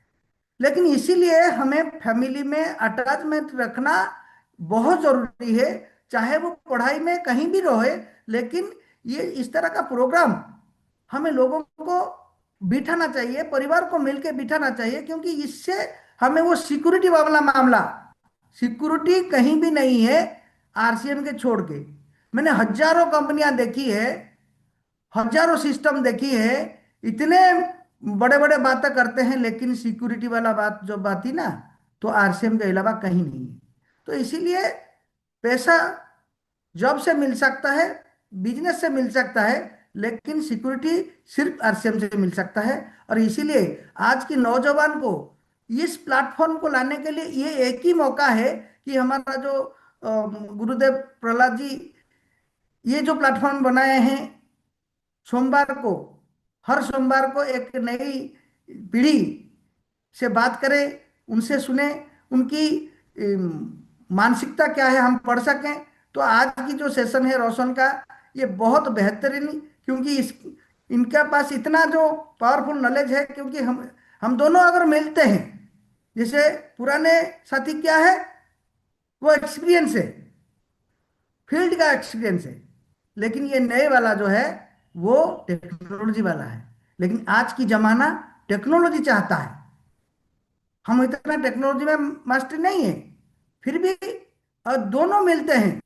लेकिन इसीलिए हमें फैमिली में अटैचमेंट रखना बहुत जरूरी है, चाहे वो पढ़ाई में कहीं भी रहे। लेकिन ये इस तरह का प्रोग्राम हमें लोगों को बिठाना चाहिए, परिवार को मिलकर बिठाना चाहिए, क्योंकि इससे हमें वो सिक्योरिटी वाला मामला, सिक्योरिटी कहीं भी नहीं है आरसीएम के छोड़ के। मैंने हजारों कंपनियां देखी है, हजारों सिस्टम देखी है, इतने बड़े बड़े बातें करते हैं, लेकिन सिक्योरिटी वाला बात जो बात थी ना, तो आरसीएम के अलावा कहीं नहीं है। तो इसीलिए पैसा जॉब से मिल सकता है, बिजनेस से मिल सकता है, लेकिन सिक्योरिटी सिर्फ आरसीएम से मिल सकता है। और इसीलिए आज की नौजवान को इस प्लेटफॉर्म को लाने के लिए ये एक ही मौका है कि हमारा जो गुरुदेव प्रहलाद जी ये जो प्लेटफॉर्म बनाए हैं, सोमवार को, हर सोमवार को एक नई पीढ़ी से बात करें, उनसे सुने, उनकी मानसिकता क्या है, हम पढ़ सकें। तो आज की जो सेशन है रोशन का, ये बहुत बेहतरीन, क्योंकि इस इनके पास इतना जो पावरफुल नॉलेज है, क्योंकि हम दोनों अगर मिलते हैं, जैसे पुराने साथी क्या है, वो एक्सपीरियंस है, फील्ड का एक्सपीरियंस है। लेकिन ये नए वाला जो है वो टेक्नोलॉजी वाला है। लेकिन आज की जमाना टेक्नोलॉजी चाहता है, हम इतना टेक्नोलॉजी में मास्टर नहीं है, फिर भी दोनों मिलते हैं,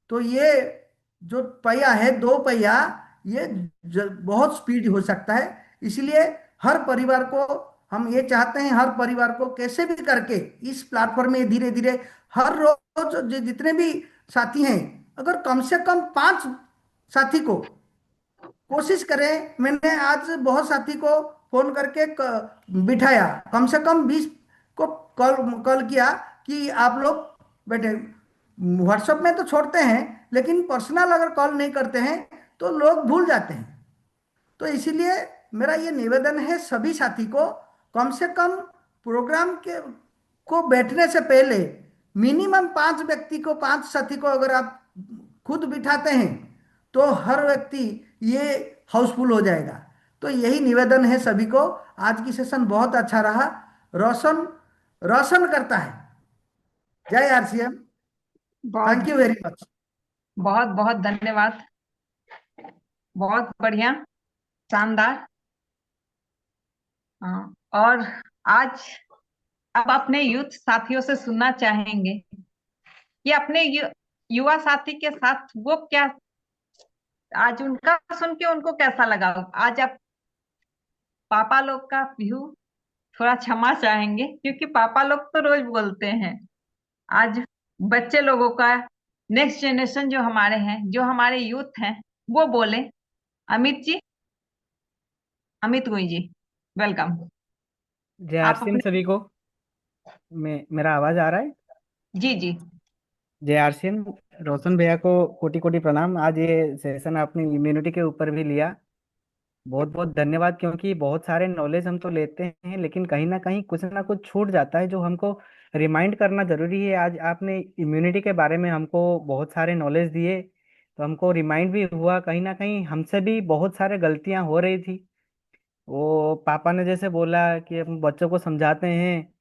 तो ये जो पहिया है, दो पहिया, ये बहुत स्पीड हो सकता है। इसलिए हर परिवार को हम ये चाहते हैं, हर परिवार को कैसे भी करके इस प्लेटफॉर्म में धीरे धीरे हर रोज जितने भी साथी हैं, अगर कम से कम 5 साथी को कोशिश करें। मैंने आज बहुत साथी को फोन करके बिठाया, कम से कम 20 को कॉल कॉल किया कि आप लोग बैठे। व्हाट्सएप में तो छोड़ते हैं, लेकिन पर्सनल अगर कॉल नहीं करते हैं तो लोग भूल जाते हैं। तो इसीलिए मेरा ये निवेदन है सभी साथी को, कम से कम प्रोग्राम के को बैठने से पहले मिनिमम 5 व्यक्ति को, 5 साथी को अगर आप खुद बिठाते हैं, तो हर व्यक्ति ये हाउसफुल हो जाएगा। तो यही निवेदन है सभी को। आज की सेशन बहुत अच्छा रहा, रोशन रोशन करता है। जय आरसीएम। थैंक बहुत यू वेरी मच। बहुत बहुत धन्यवाद। बहुत बढ़िया, शानदार। हाँ, और आज अब अपने यूथ साथियों से सुनना चाहेंगे कि अपने युवा साथी के साथ वो क्या, आज उनका सुन के उनको कैसा लगा। आज आप पापा लोग का व्यू थोड़ा क्षमा चाहेंगे, क्योंकि पापा लोग तो रोज बोलते हैं। आज बच्चे लोगों का, नेक्स्ट जनरेशन जो हमारे हैं, जो हमारे यूथ हैं, वो बोले। अमित जी, अमित गुई जी, वेलकम। जय आप आरसीएम अपने, सभी को। मेरा आवाज आ रहा है? जी जी। जय आरसीएम। रोशन भैया को कोटि कोटि प्रणाम। आज ये सेशन आपने इम्यूनिटी के ऊपर भी लिया, बहुत बहुत धन्यवाद। क्योंकि बहुत सारे नॉलेज हम तो लेते हैं, लेकिन कहीं ना कुछ छूट जाता है जो हमको रिमाइंड करना जरूरी है। आज आपने इम्यूनिटी के बारे में हमको बहुत सारे नॉलेज दिए, तो हमको रिमाइंड भी हुआ कहीं ना कहीं हमसे भी बहुत सारे गलतियां हो रही थी। वो पापा ने जैसे बोला कि हम बच्चों को समझाते हैं,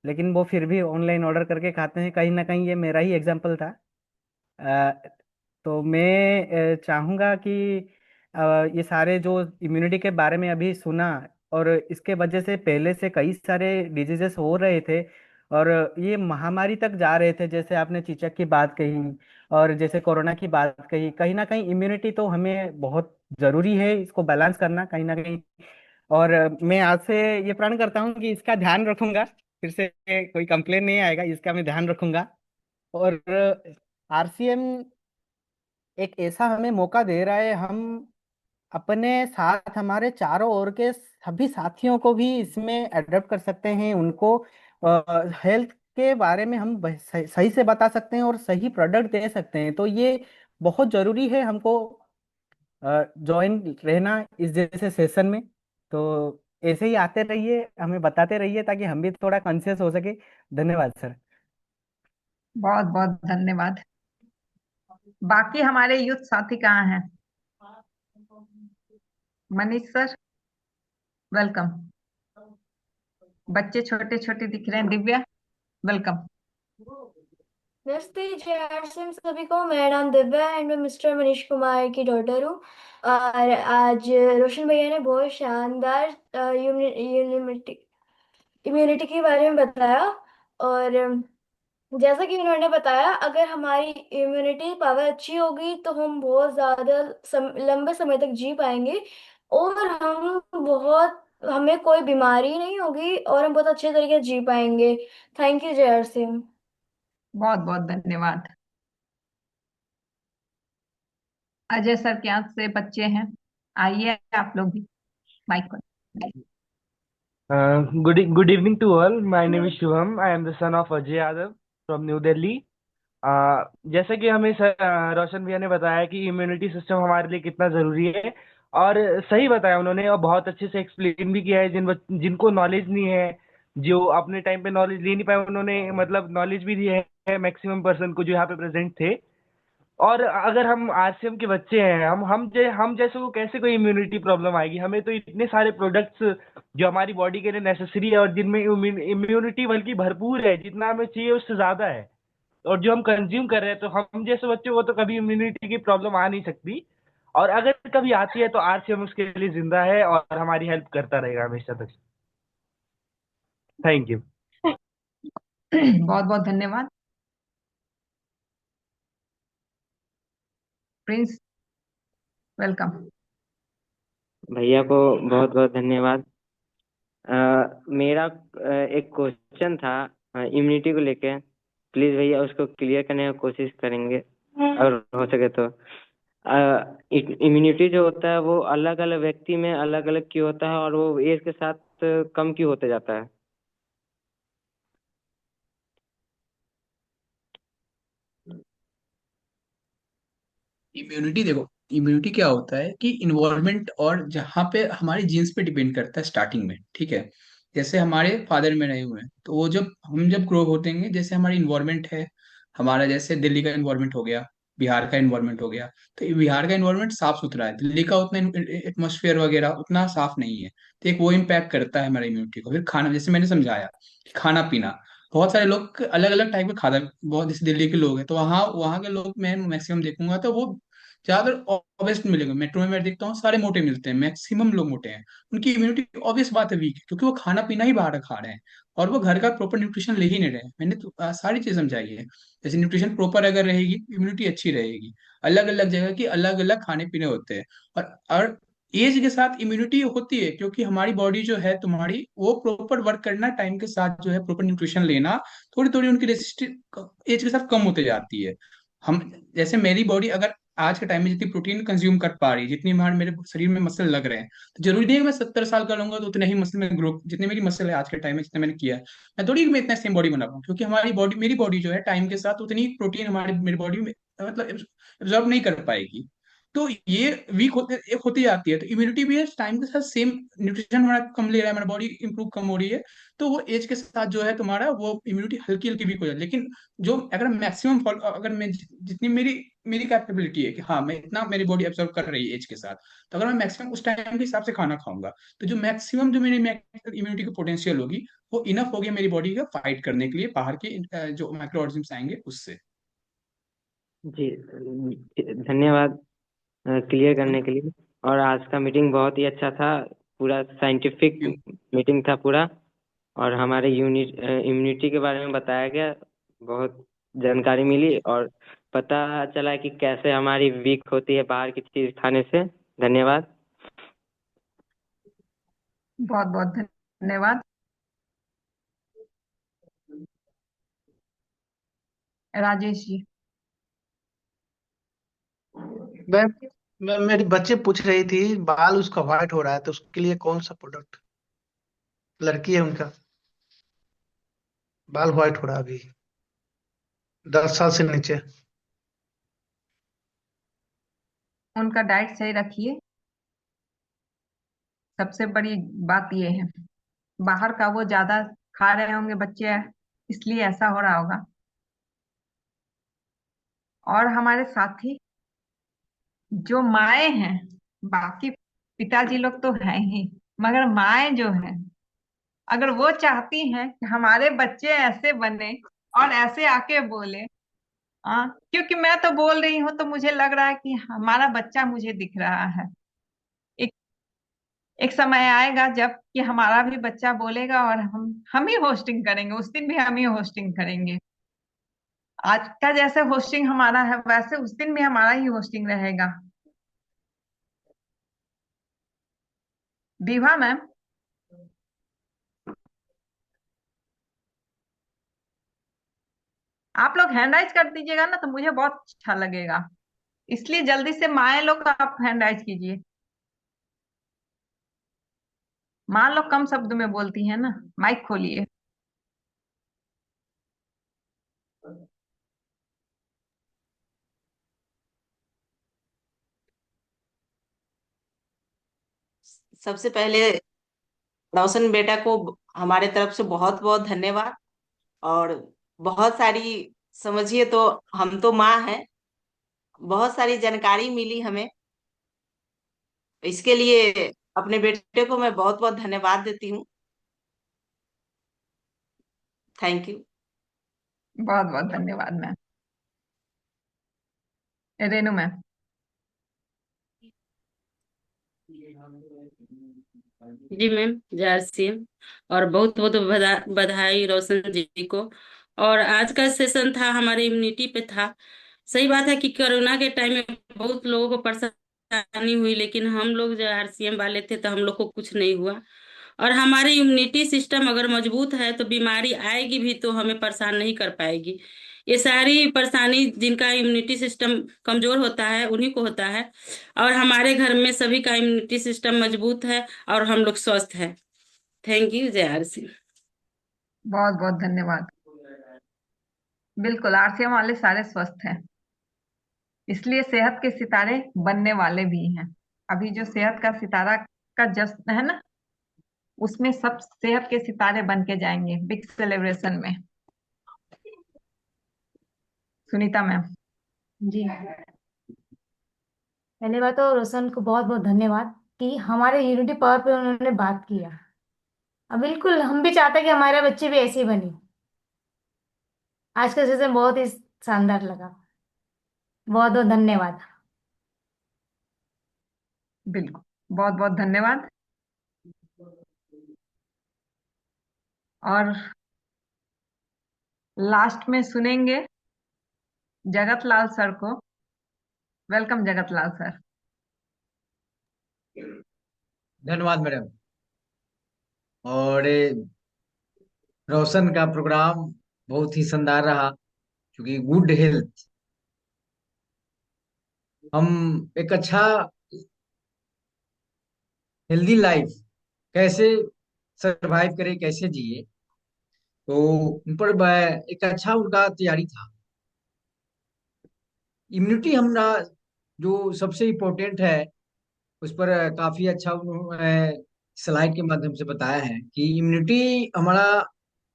लेकिन वो फिर भी ऑनलाइन ऑर्डर करके खाते हैं, कहीं ना कहीं ये मेरा ही एग्जाम्पल था। अ, तो मैं चाहूँगा कि ये सारे जो इम्यूनिटी के बारे में अभी सुना, और इसके वजह से पहले से कई सारे डिजीजेस हो रहे थे, और ये महामारी तक जा रहे थे, जैसे आपने चेचक की बात कही और जैसे कोरोना की बात कही, कहीं ना कहीं इम्यूनिटी तो हमें बहुत जरूरी है, इसको बैलेंस करना कहीं ना कहीं। और मैं आज से ये प्रण करता हूँ कि इसका ध्यान रखूंगा, फिर से कोई कंप्लेन नहीं आएगा, इसका मैं ध्यान रखूंगा। और आरसीएम एक ऐसा हमें मौका दे रहा है, हम अपने साथ हमारे चारों ओर के सभी साथियों को भी इसमें एडप्ट कर सकते हैं, उनको हेल्थ के बारे में हम सही सही से बता सकते हैं और सही प्रोडक्ट दे सकते हैं। तो ये बहुत जरूरी है हमको ज्वाइन रहना इस जैसे सेशन में। तो ऐसे ही आते रहिए, हमें बताते रहिए ताकि हम भी थोड़ा कॉन्शियस हो सके। धन्यवाद सर। बहुत बहुत धन्यवाद। बाकी हमारे यूथ साथी कहाँ हैं? Manish sir, welcome. बच्चे छोटे छोटे दिख रहे हैं। दिव्या, वेलकम। नमस्ते जय आरसीएम सभी को। मेरा नाम दिव्या एंड मैं मिस्टर मनीष कुमार की डॉटर हूँ। और आज रोशन भैया ने बहुत शानदार इम्यूनिटी इम्यूनिटी के बारे में बताया। और जैसा कि उन्होंने बताया, अगर हमारी इम्यूनिटी पावर अच्छी होगी तो हम बहुत ज्यादा लंबे समय तक जी पाएंगे। और हमें कोई बीमारी नहीं होगी और हम बहुत अच्छे तरीके से जी पाएंगे। थैंक यू जय आरसीएम। बहुत बहुत धन्यवाद। अजय सर के यहाँ से बच्चे हैं, आइए आप लोग भी माइक पर। Good evening to all. My name is Shubham. I am the son of Ajay Yadav from New Delhi. जैसा कि हमें रोशन भैया ने बताया कि इम्यूनिटी सिस्टम हमारे लिए कितना जरूरी है, और सही बताया उन्होंने, और बहुत अच्छे से एक्सप्लेन भी किया है। जिनको नॉलेज नहीं है, जो अपने टाइम पे नॉलेज ले नहीं पाए, उन्होंने मतलब नॉलेज भी दी है मैक्सिमम पर्सन को जो यहाँ पे प्रेजेंट थे। और अगर हम आरसीएम के बच्चे हैं, हम जैसे को कैसे कोई इम्यूनिटी प्रॉब्लम आएगी? हमें तो इतने सारे प्रोडक्ट्स जो हमारी बॉडी के लिए नेसेसरी है और जिनमें इम्यूनिटी बल्कि भरपूर है, जितना हमें चाहिए उससे ज्यादा है, और जो हम कंज्यूम कर रहे हैं, तो हम जैसे बच्चों को तो कभी इम्यूनिटी की प्रॉब्लम आ नहीं सकती। और अगर कभी आती है तो आरसीएम उसके लिए जिंदा है और हमारी हेल्प करता रहेगा हमेशा तक। Thank you. बहुत बहुत धन्यवाद। Prince, welcome. भैया को बहुत बहुत धन्यवाद। मेरा एक क्वेश्चन था इम्यूनिटी को लेके। प्लीज भैया उसको क्लियर करने की कोशिश करेंगे अगर हो सके तो। इम्यूनिटी जो होता है वो अलग अलग व्यक्ति में अलग अलग क्यों होता है, और वो एज के साथ कम क्यों होते जाता है? इम्यूनिटी देखो, इम्यूनिटी क्या होता है कि इन्वॉल्वमेंट और जहाँ पे हमारे जीन्स पे डिपेंड करता है स्टार्टिंग में, ठीक है। जैसे हमारे फादर में रहे हुए हैं, तो वो जब ग्रो होते हैं, जैसे हमारी इन्वायरमेंट है, हमारा जैसे दिल्ली का इन्वायरमेंट हो गया, बिहार का इन्वायरमेंट हो गया। तो ये बिहार का इन्वायरमेंट साफ सुथरा है, दिल्ली का उतना एटमोसफेयर वगैरह उतना साफ नहीं है। तो एक वो इम्पैक्ट करता है हमारी इम्यूनिटी को। फिर खाना, जैसे मैंने समझाया कि खाना पीना, बहुत सारे लोग अलग अलग टाइप का खाता, बहुत जैसे दिल्ली के लोग हैं, तो वहाँ वहाँ के लोग मैं मैक्सिमम देखूंगा तो वो ज्यादातर ऑब्वियस मिलेंगे। मेट्रो में मैं देखता हूँ सारे मोटे मिलते हैं, मैक्सिमम लोग मोटे हैं। उनकी इम्यूनिटी ऑब्वियस बात है वीक है, क्योंकि वो खाना पीना ही बाहर का खा रहे हैं और वो घर का प्रॉपर न्यूट्रिशन ले ही नहीं रहे हैं। मैंने तो सारी चीज समझाई है। जैसे न्यूट्रिशन प्रॉपर अगर रहेगी, इम्यूनिटी अच्छी रहेगी। अलग अलग जगह की अलग अलग खाने पीने होते हैं। और एज के साथ इम्यूनिटी होती है, क्योंकि हमारी बॉडी जो है तुम्हारी, वो प्रॉपर वर्क करना टाइम के साथ जो है, प्रॉपर न्यूट्रिशन लेना, थोड़ी थोड़ी उनकी रेसिस्टेंस एज के साथ कम होते जाती है। हम, जैसे मेरी बॉडी अगर आज के टाइम में जितनी प्रोटीन कंज्यूम कर पा रही है, जितनी हमारे मेरे शरीर में मसल लग रहे हैं, तो जरूरी नहीं है कि मैं 70 साल का लूंगा तो उतने ही मसल में ग्रो, जितने मेरी मसल है आज के टाइम में, जितने मैंने किया है, मैं थोड़ी मैं इतना सेम बॉडी बना पाऊँ, क्योंकि हमारी बॉडी, मेरी बॉडी जो है टाइम के साथ उतनी प्रोटीन हमारी मेरी बॉडी में मतलब एब्जॉर्ब नहीं कर पाएगी। तो ये वीक होते एक होती जाती है। तो इम्यूनिटी भी है टाइम के साथ सेम, न्यूट्रिशन हमारा कम ले रहा है, हमारी बॉडी इंप्रूव कम हो रही है, तो वो एज के साथ जो है तुम्हारा वो इम्यूनिटी हल्की हल्की वीक हो जाती है। लेकिन जो अगर मैक्सिमम, अगर मैं जितनी मेरी मेरी कैपेबिलिटी है कि हाँ मैं इतना, मेरी बॉडी एब्जॉर्व कर रही है एज के साथ, तो अगर मैं मैक्सिमम उस टाइम के हिसाब से खाना खाऊंगा, तो जो मैक्सिमम जो मेरी इम्यूनिटी की पोटेंशियल होगी, वो इनफ होगी मेरी बॉडी का फाइट करने के लिए बाहर के जो माइक्रो ऑर्गेनिज्म आएंगे उससे। जी धन्यवाद क्लियर करने के लिए। और आज का मीटिंग बहुत ही अच्छा था, पूरा साइंटिफिक मीटिंग था पूरा। और हमारे इम्यूनिटी के बारे में बताया गया। बहुत जानकारी मिली और पता चला कि कैसे हमारी वीक होती है बाहर की चीज खाने से। धन्यवाद। बहुत बहुत धन्यवाद। राजेश जी। मैम मेरी बच्चे पूछ रही थी, बाल उसका व्हाइट हो रहा है तो उसके लिए कौन सा प्रोडक्ट। लड़की है उनका, बाल व्हाइट हो रहा है अभी, 10 साल से नीचे। उनका डाइट सही रखिए, सबसे बड़ी बात ये है। बाहर का वो ज्यादा खा रहे होंगे बच्चे, इसलिए ऐसा हो रहा होगा। और हमारे साथी जो माए हैं, बाकी पिताजी लोग तो हैं ही, मगर माए जो हैं, अगर वो चाहती हैं कि हमारे बच्चे ऐसे बने और ऐसे आके बोले, हाँ, क्योंकि मैं तो बोल रही हूँ तो मुझे लग रहा है कि हमारा बच्चा मुझे दिख रहा है। एक एक समय आएगा जब कि हमारा भी बच्चा बोलेगा और हम ही होस्टिंग करेंगे, उस दिन भी हम ही होस्टिंग करेंगे। आज का जैसे होस्टिंग हमारा है वैसे उस दिन भी हमारा ही होस्टिंग रहेगा। विभा मैम, आप लोग हैंड राइज कर दीजिएगा ना तो मुझे बहुत अच्छा लगेगा, इसलिए जल्दी से माए लोग आप हैंड राइज कीजिए। माँ लोग कम शब्द में बोलती है ना। माइक खोलिए। सबसे पहले रोशन बेटा को हमारे तरफ से बहुत बहुत धन्यवाद। और बहुत सारी, समझिए तो हम तो माँ हैं, बहुत सारी जानकारी मिली हमें। इसके लिए अपने बेटे को मैं बहुत बहुत धन्यवाद देती हूँ। Thank you. बहुत बहुत धन्यवाद मैम। रेनू मैम। जी मैम, जय। और बहुत बहुत बधाई रोशन जी को। और आज का सेशन था हमारे इम्यूनिटी पे था। सही बात है कि कोरोना के टाइम में बहुत लोगों को परेशानी हुई, लेकिन हम लोग जो आरसीएम वाले थे तो हम लोग को कुछ नहीं हुआ। और हमारी इम्यूनिटी सिस्टम अगर मजबूत है तो बीमारी आएगी भी तो हमें परेशान नहीं कर पाएगी। ये सारी परेशानी जिनका इम्यूनिटी सिस्टम कमजोर होता है उन्हीं को होता है। और हमारे घर में सभी का इम्यूनिटी सिस्टम मजबूत है और हम लोग स्वस्थ है। Thank you. जय आर सिंह। बहुत बहुत धन्यवाद। बिल्कुल, आरसीएम वाले सारे स्वस्थ हैं, इसलिए सेहत के सितारे बनने वाले भी हैं। अभी जो सेहत का सितारा का जश्न है ना, उसमें सब सेहत के सितारे बन के जाएंगे बिग सेलिब्रेशन में। सुनीता मैम। जी, पहले बात तो रोशन को बहुत बहुत धन्यवाद कि हमारे यूनिटी पावर पे उन्होंने बात किया। अब बिल्कुल हम भी चाहते हैं कि हमारे बच्चे भी ऐसे ही बने। आज का सेशन बहुत ही शानदार लगा। बहुत बहुत धन्यवाद। बिल्कुल, बहुत बहुत धन्यवाद। और लास्ट में सुनेंगे जगत लाल सर को। वेलकम जगत लाल सर। धन्यवाद मैडम। और रोशन का प्रोग्राम बहुत ही शानदार रहा, क्योंकि गुड हेल्थ, हम एक अच्छा हेल्दी लाइफ कैसे सरवाइव करें, कैसे जिए, तो उन पर एक अच्छा उनका तैयारी था। इम्यूनिटी हमारा जो सबसे इम्पोर्टेंट है, उस पर काफी अच्छा उन्होंने स्लाइड के माध्यम से बताया है कि इम्यूनिटी हमारा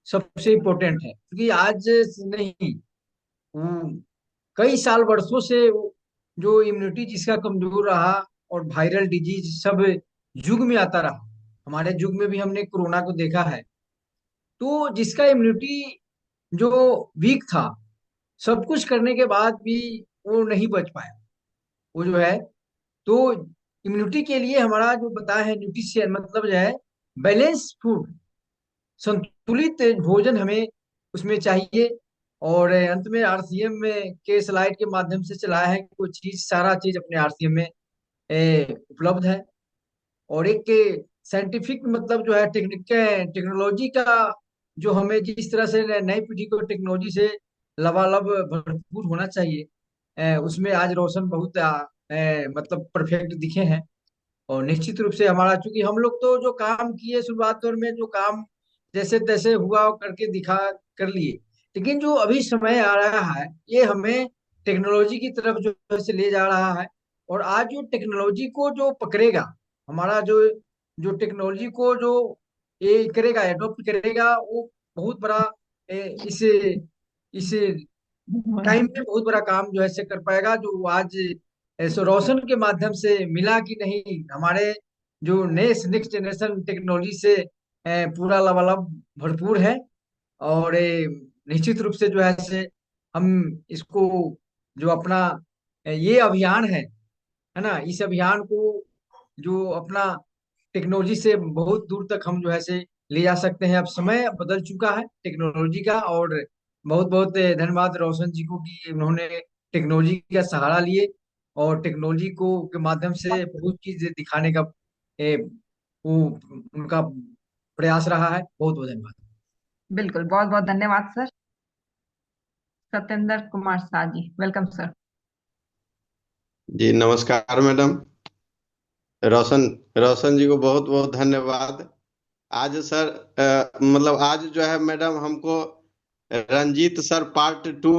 सबसे इम्पोर्टेंट है, क्योंकि आज से नहीं, वो कई साल वर्षों से जो इम्यूनिटी जिसका कमजोर रहा और वायरल डिजीज सब युग में आता रहा। हमारे युग में भी हमने कोरोना को देखा है। तो जिसका इम्यूनिटी जो वीक था, सब कुछ करने के बाद भी वो नहीं बच पाया, वो जो है। तो इम्यूनिटी के लिए हमारा जो बताया है न्यूट्रिशन, मतलब जो है बैलेंस फूड, संतुलित भोजन हमें उसमें चाहिए। और अंत में आरसीएम में के स्लाइड के माध्यम से चलाया है कि कोई चीज, सारा चीज अपने आरसीएम में उपलब्ध है। और एक साइंटिफिक मतलब जो है टेक्नोलॉजी का, जो हमें जिस तरह से नई पीढ़ी को टेक्नोलॉजी से लबालब भरपूर होना चाहिए, उसमें आज रोशन बहुत मतलब परफेक्ट दिखे हैं। और निश्चित रूप से हमारा, चूंकि हम लोग तो जो काम किए शुरुआत दौर में, जो काम जैसे तैसे हुआ वो करके दिखा कर लिए, लेकिन जो अभी समय आ रहा है ये हमें टेक्नोलॉजी की तरफ जो है से ले जा रहा है। और आज जो टेक्नोलॉजी को जो पकड़ेगा, हमारा जो जो टेक्नोलॉजी को जो ये करेगा, एडॉप्ट करेगा, वो बहुत बड़ा इस इस टाइम में बहुत बड़ा काम जो है से कर पाएगा। जो आज सो रोशन के माध्यम से मिला कि नहीं, हमारे जो नेक्स्ट जनरेशन टेक्नोलॉजी से पूरा लबालब भरपूर है। और निश्चित रूप से जो है से हम इसको, जो अपना ये अभियान है ना, इस अभियान को जो अपना टेक्नोलॉजी से बहुत दूर तक हम जो है से ले जा सकते हैं। अब समय बदल चुका है टेक्नोलॉजी का। और बहुत बहुत धन्यवाद रोशन जी को कि उन्होंने टेक्नोलॉजी का सहारा लिए और टेक्नोलॉजी को के माध्यम से बहुत चीज दिखाने का वो उनका प्रयास रहा है। बहुत बहुत धन्यवाद। बिल्कुल, बहुत बहुत धन्यवाद sir. Satyendra Kumar Shah ji, welcome sir. जी नमस्कार मैडम। रोशन रोशन जी को बहुत बहुत धन्यवाद। आज सर मतलब आज जो है मैडम हमको रंजीत सर पार्ट 2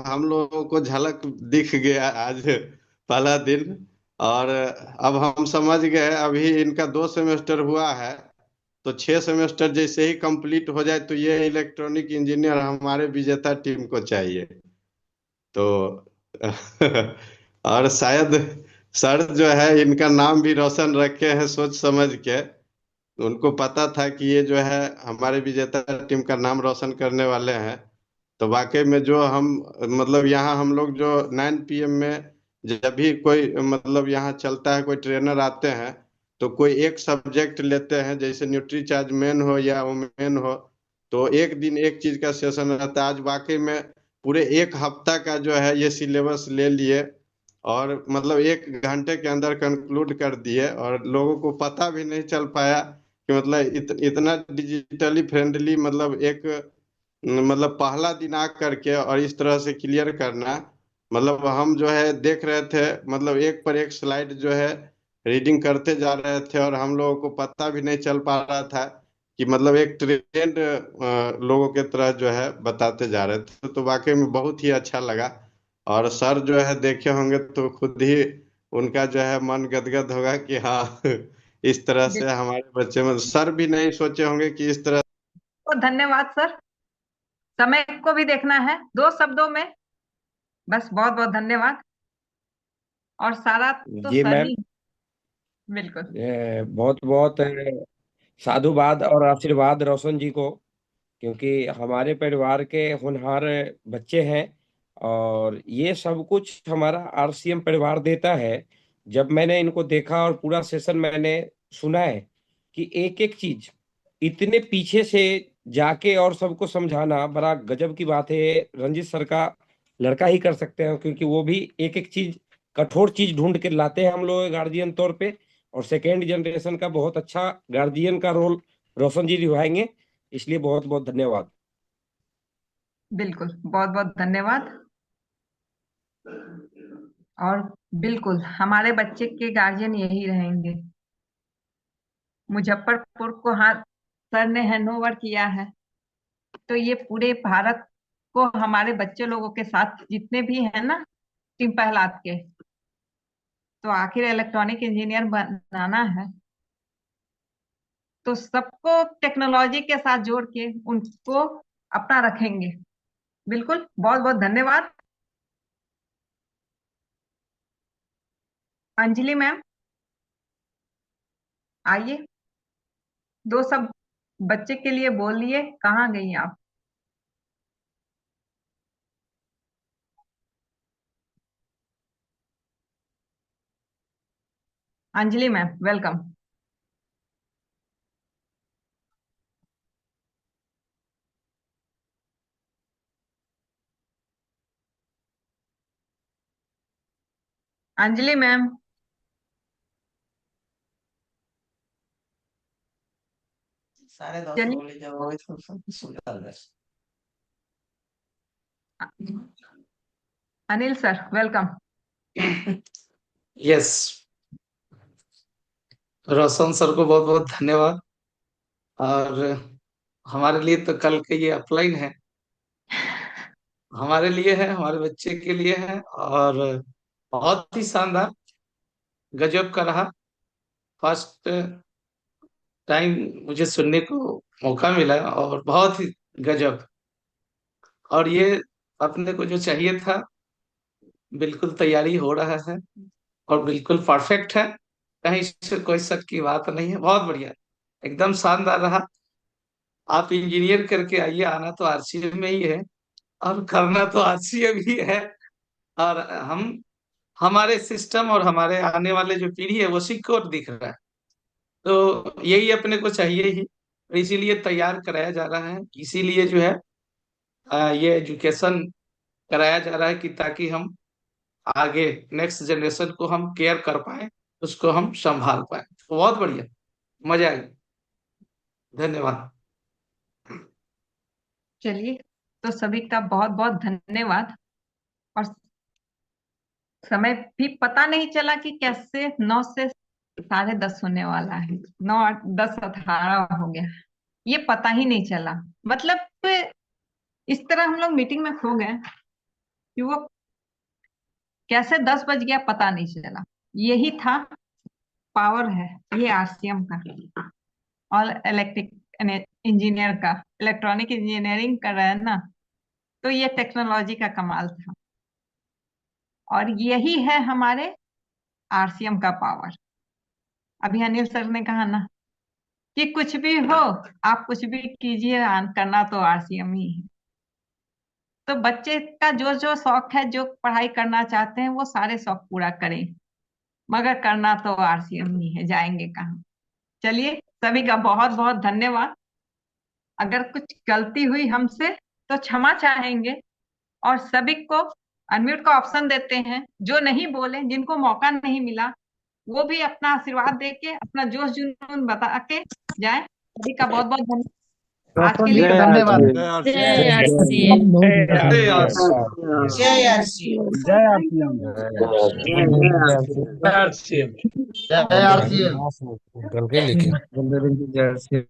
हम लोगों को झलक दिख गया आज पहला दिन। और अब हम समझ गए, अभी इनका 2 सेमेस्टर हुआ है, तो 6 सेमेस्टर जैसे ही कंप्लीट हो जाए तो ये इलेक्ट्रॉनिक इंजीनियर हमारे विजेता टीम को चाहिए। तो और शायद सर जो है इनका नाम भी रोशन रखे हैं सोच समझ के। उनको पता था कि ये जो है हमारे विजेता टीम का नाम रोशन करने वाले हैं। तो वाकई में जो हम मतलब यहाँ हम लोग जो 9 PM में जब भी कोई मतलब यहाँ चलता है, कोई ट्रेनर आते हैं तो कोई एक सब्जेक्ट लेते हैं, जैसे न्यूट्री चार्ज मेन हो या वोमेन हो, तो एक दिन एक चीज का सेशन रहता है। आज वाकई में पूरे एक हफ्ता का जो है ये सिलेबस ले लिए और मतलब 1 घंटे के अंदर कंक्लूड कर दिए, और लोगों को पता भी नहीं चल पाया कि मतलब इतना डिजिटली फ्रेंडली मतलब एक मतलब पहला दिन आ करके और इस तरह से क्लियर करना। मतलब हम जो है देख रहे थे, मतलब एक पर एक स्लाइड जो है रीडिंग करते जा रहे थे और हम लोगों को पता भी नहीं चल पा रहा था कि मतलब एक ट्रेंड लोगों के तरह जो है बताते जा रहे थे। तो वाकई में बहुत ही अच्छा लगा। और सर जो है देखे होंगे तो खुद ही उनका जो है मन गदगद होगा कि हाँ इस तरह से हमारे बच्चे में सर भी नहीं सोचे होंगे कि इस तरह। बहुत धन्यवाद सर। समय को भी देखना है, 2 शब्दों में बस। बहुत बहुत धन्यवाद। और सारा तो जी सर मैम, ही। बिल्कुल। बहुत बहुत साधुवाद और आशीर्वाद रोशन जी को, क्योंकि हमारे परिवार के होनहार बच्चे हैं और ये सब कुछ हमारा आरसीएम परिवार देता है। जब मैंने इनको देखा और पूरा सेशन मैंने सुना है कि एक एक चीज इतने पीछे से जाके और सबको समझाना बड़ा गजब की बात है। रंजित सर का लड़का ही कर सकते हैं, क्योंकि वो भी एक एक चीज, कठोर चीज ढूंढ के लाते हैं हम लोग गार्जियन तौर पे। और सेकेंड जनरेशन का बहुत अच्छा गार्जियन का रोल रोशन जी निभाएंगे। इसलिए बहुत बहुत धन्यवाद। बिल्कुल, बहुत बहुत धन्यवाद। और बिल्कुल हमारे बच्चे के गार्जियन यही रहेंगे। मुजफ्फरपुर को हाथ सर ने हैंडओवर किया है, तो ये पूरे भारत को हमारे बच्चे लोगों के साथ जितने भी हैं ना, टीम पहलाद के, तो आखिर इलेक्ट्रॉनिक इंजीनियर बनाना है, तो सबको टेक्नोलॉजी के साथ जोड़ के उनको अपना रखेंगे। बिल्कुल, बहुत बहुत धन्यवाद। अंजलि मैम आइए, 2 शब्द बच्चे के लिए बोलिए। कहाँ गई आप? Anjali ma'am welcome. Anjali ma'am. साढ़े दस चलिए। बोले जब हो तो सुन। Anil sir, welcome. Yes, Roshan sir को बहुत बहुत धन्यवाद। और हमारे लिए तो कल के ये अपलाइन है, हमारे लिए है, हमारे बच्चे के लिए है। और बहुत ही शानदार, गजब का रहा। फर्स्ट टाइम मुझे सुनने को मौका मिला और बहुत ही गजब। और ये अपने को जो चाहिए था बिल्कुल तैयारी हो रहा है और बिल्कुल परफेक्ट है। कहीं से कोई शक की बात नहीं है, बहुत बढ़िया, एकदम शानदार रहा। आप इंजीनियर करके आइए, आना तो आरसीएम में ही है और करना तो आरसीएम ही है। और हम, हमारे सिस्टम और हमारे आने वाले जो पीढ़ी है वो सिक्योर दिख रहा है। तो यही अपने को चाहिए ही, इसीलिए तैयार कराया जा रहा है, इसीलिए जो है ये एजुकेशन कराया जा रहा है कि ताकि हम आगे नेक्स्ट जनरेशन को हम केयर कर पाए, उसको हम संभाल पाए। तो बहुत बढ़िया, मजा आई। धन्यवाद। चलिए, तो सभी का बहुत बहुत धन्यवाद। और समय भी पता नहीं चला कि कैसे 9 से 10:30 होने वाला है, 9:10 18 हो गया, ये पता ही नहीं चला। मतलब इस तरह हम लोग मीटिंग में खो गए कि वो कैसे 10 बज गया पता नहीं चला। यही था पावर, है ये आरसीएम का और इलेक्ट्रिक इंजीनियर का। इलेक्ट्रॉनिक इंजीनियरिंग कर रहा है ना, तो ये टेक्नोलॉजी का कमाल था। और यही है हमारे आरसीएम का पावर। अभी अनिल सर ने कहा ना कि कुछ भी हो, आप कुछ भी कीजिए, करना तो आरसीएम ही है। तो बच्चे का जो जो शौक है, जो पढ़ाई करना चाहते हैं, वो सारे शौक पूरा करें, मगर करना तो आरसीएम ही है, जाएंगे कहाँ। चलिए, सभी का बहुत बहुत धन्यवाद। अगर कुछ गलती हुई हमसे तो क्षमा चाहेंगे। और सभी को अनम्यूट का ऑप्शन देते हैं, जो नहीं बोले, जिनको मौका नहीं मिला, वो भी अपना आशीर्वाद दे के, अपना जोश जुनून बता के जाए। सभी का बहुत बहुत धन्यवाद आज के रोशन जी लिए। को जय धन्यवाद। आरसीएम। जय आरसीएम। जय जय आरसीएम। आरसीएम। जय आरसीएम। जय आरसीएम। आरसीएम। जय आरसीएम। निकल के लिखे।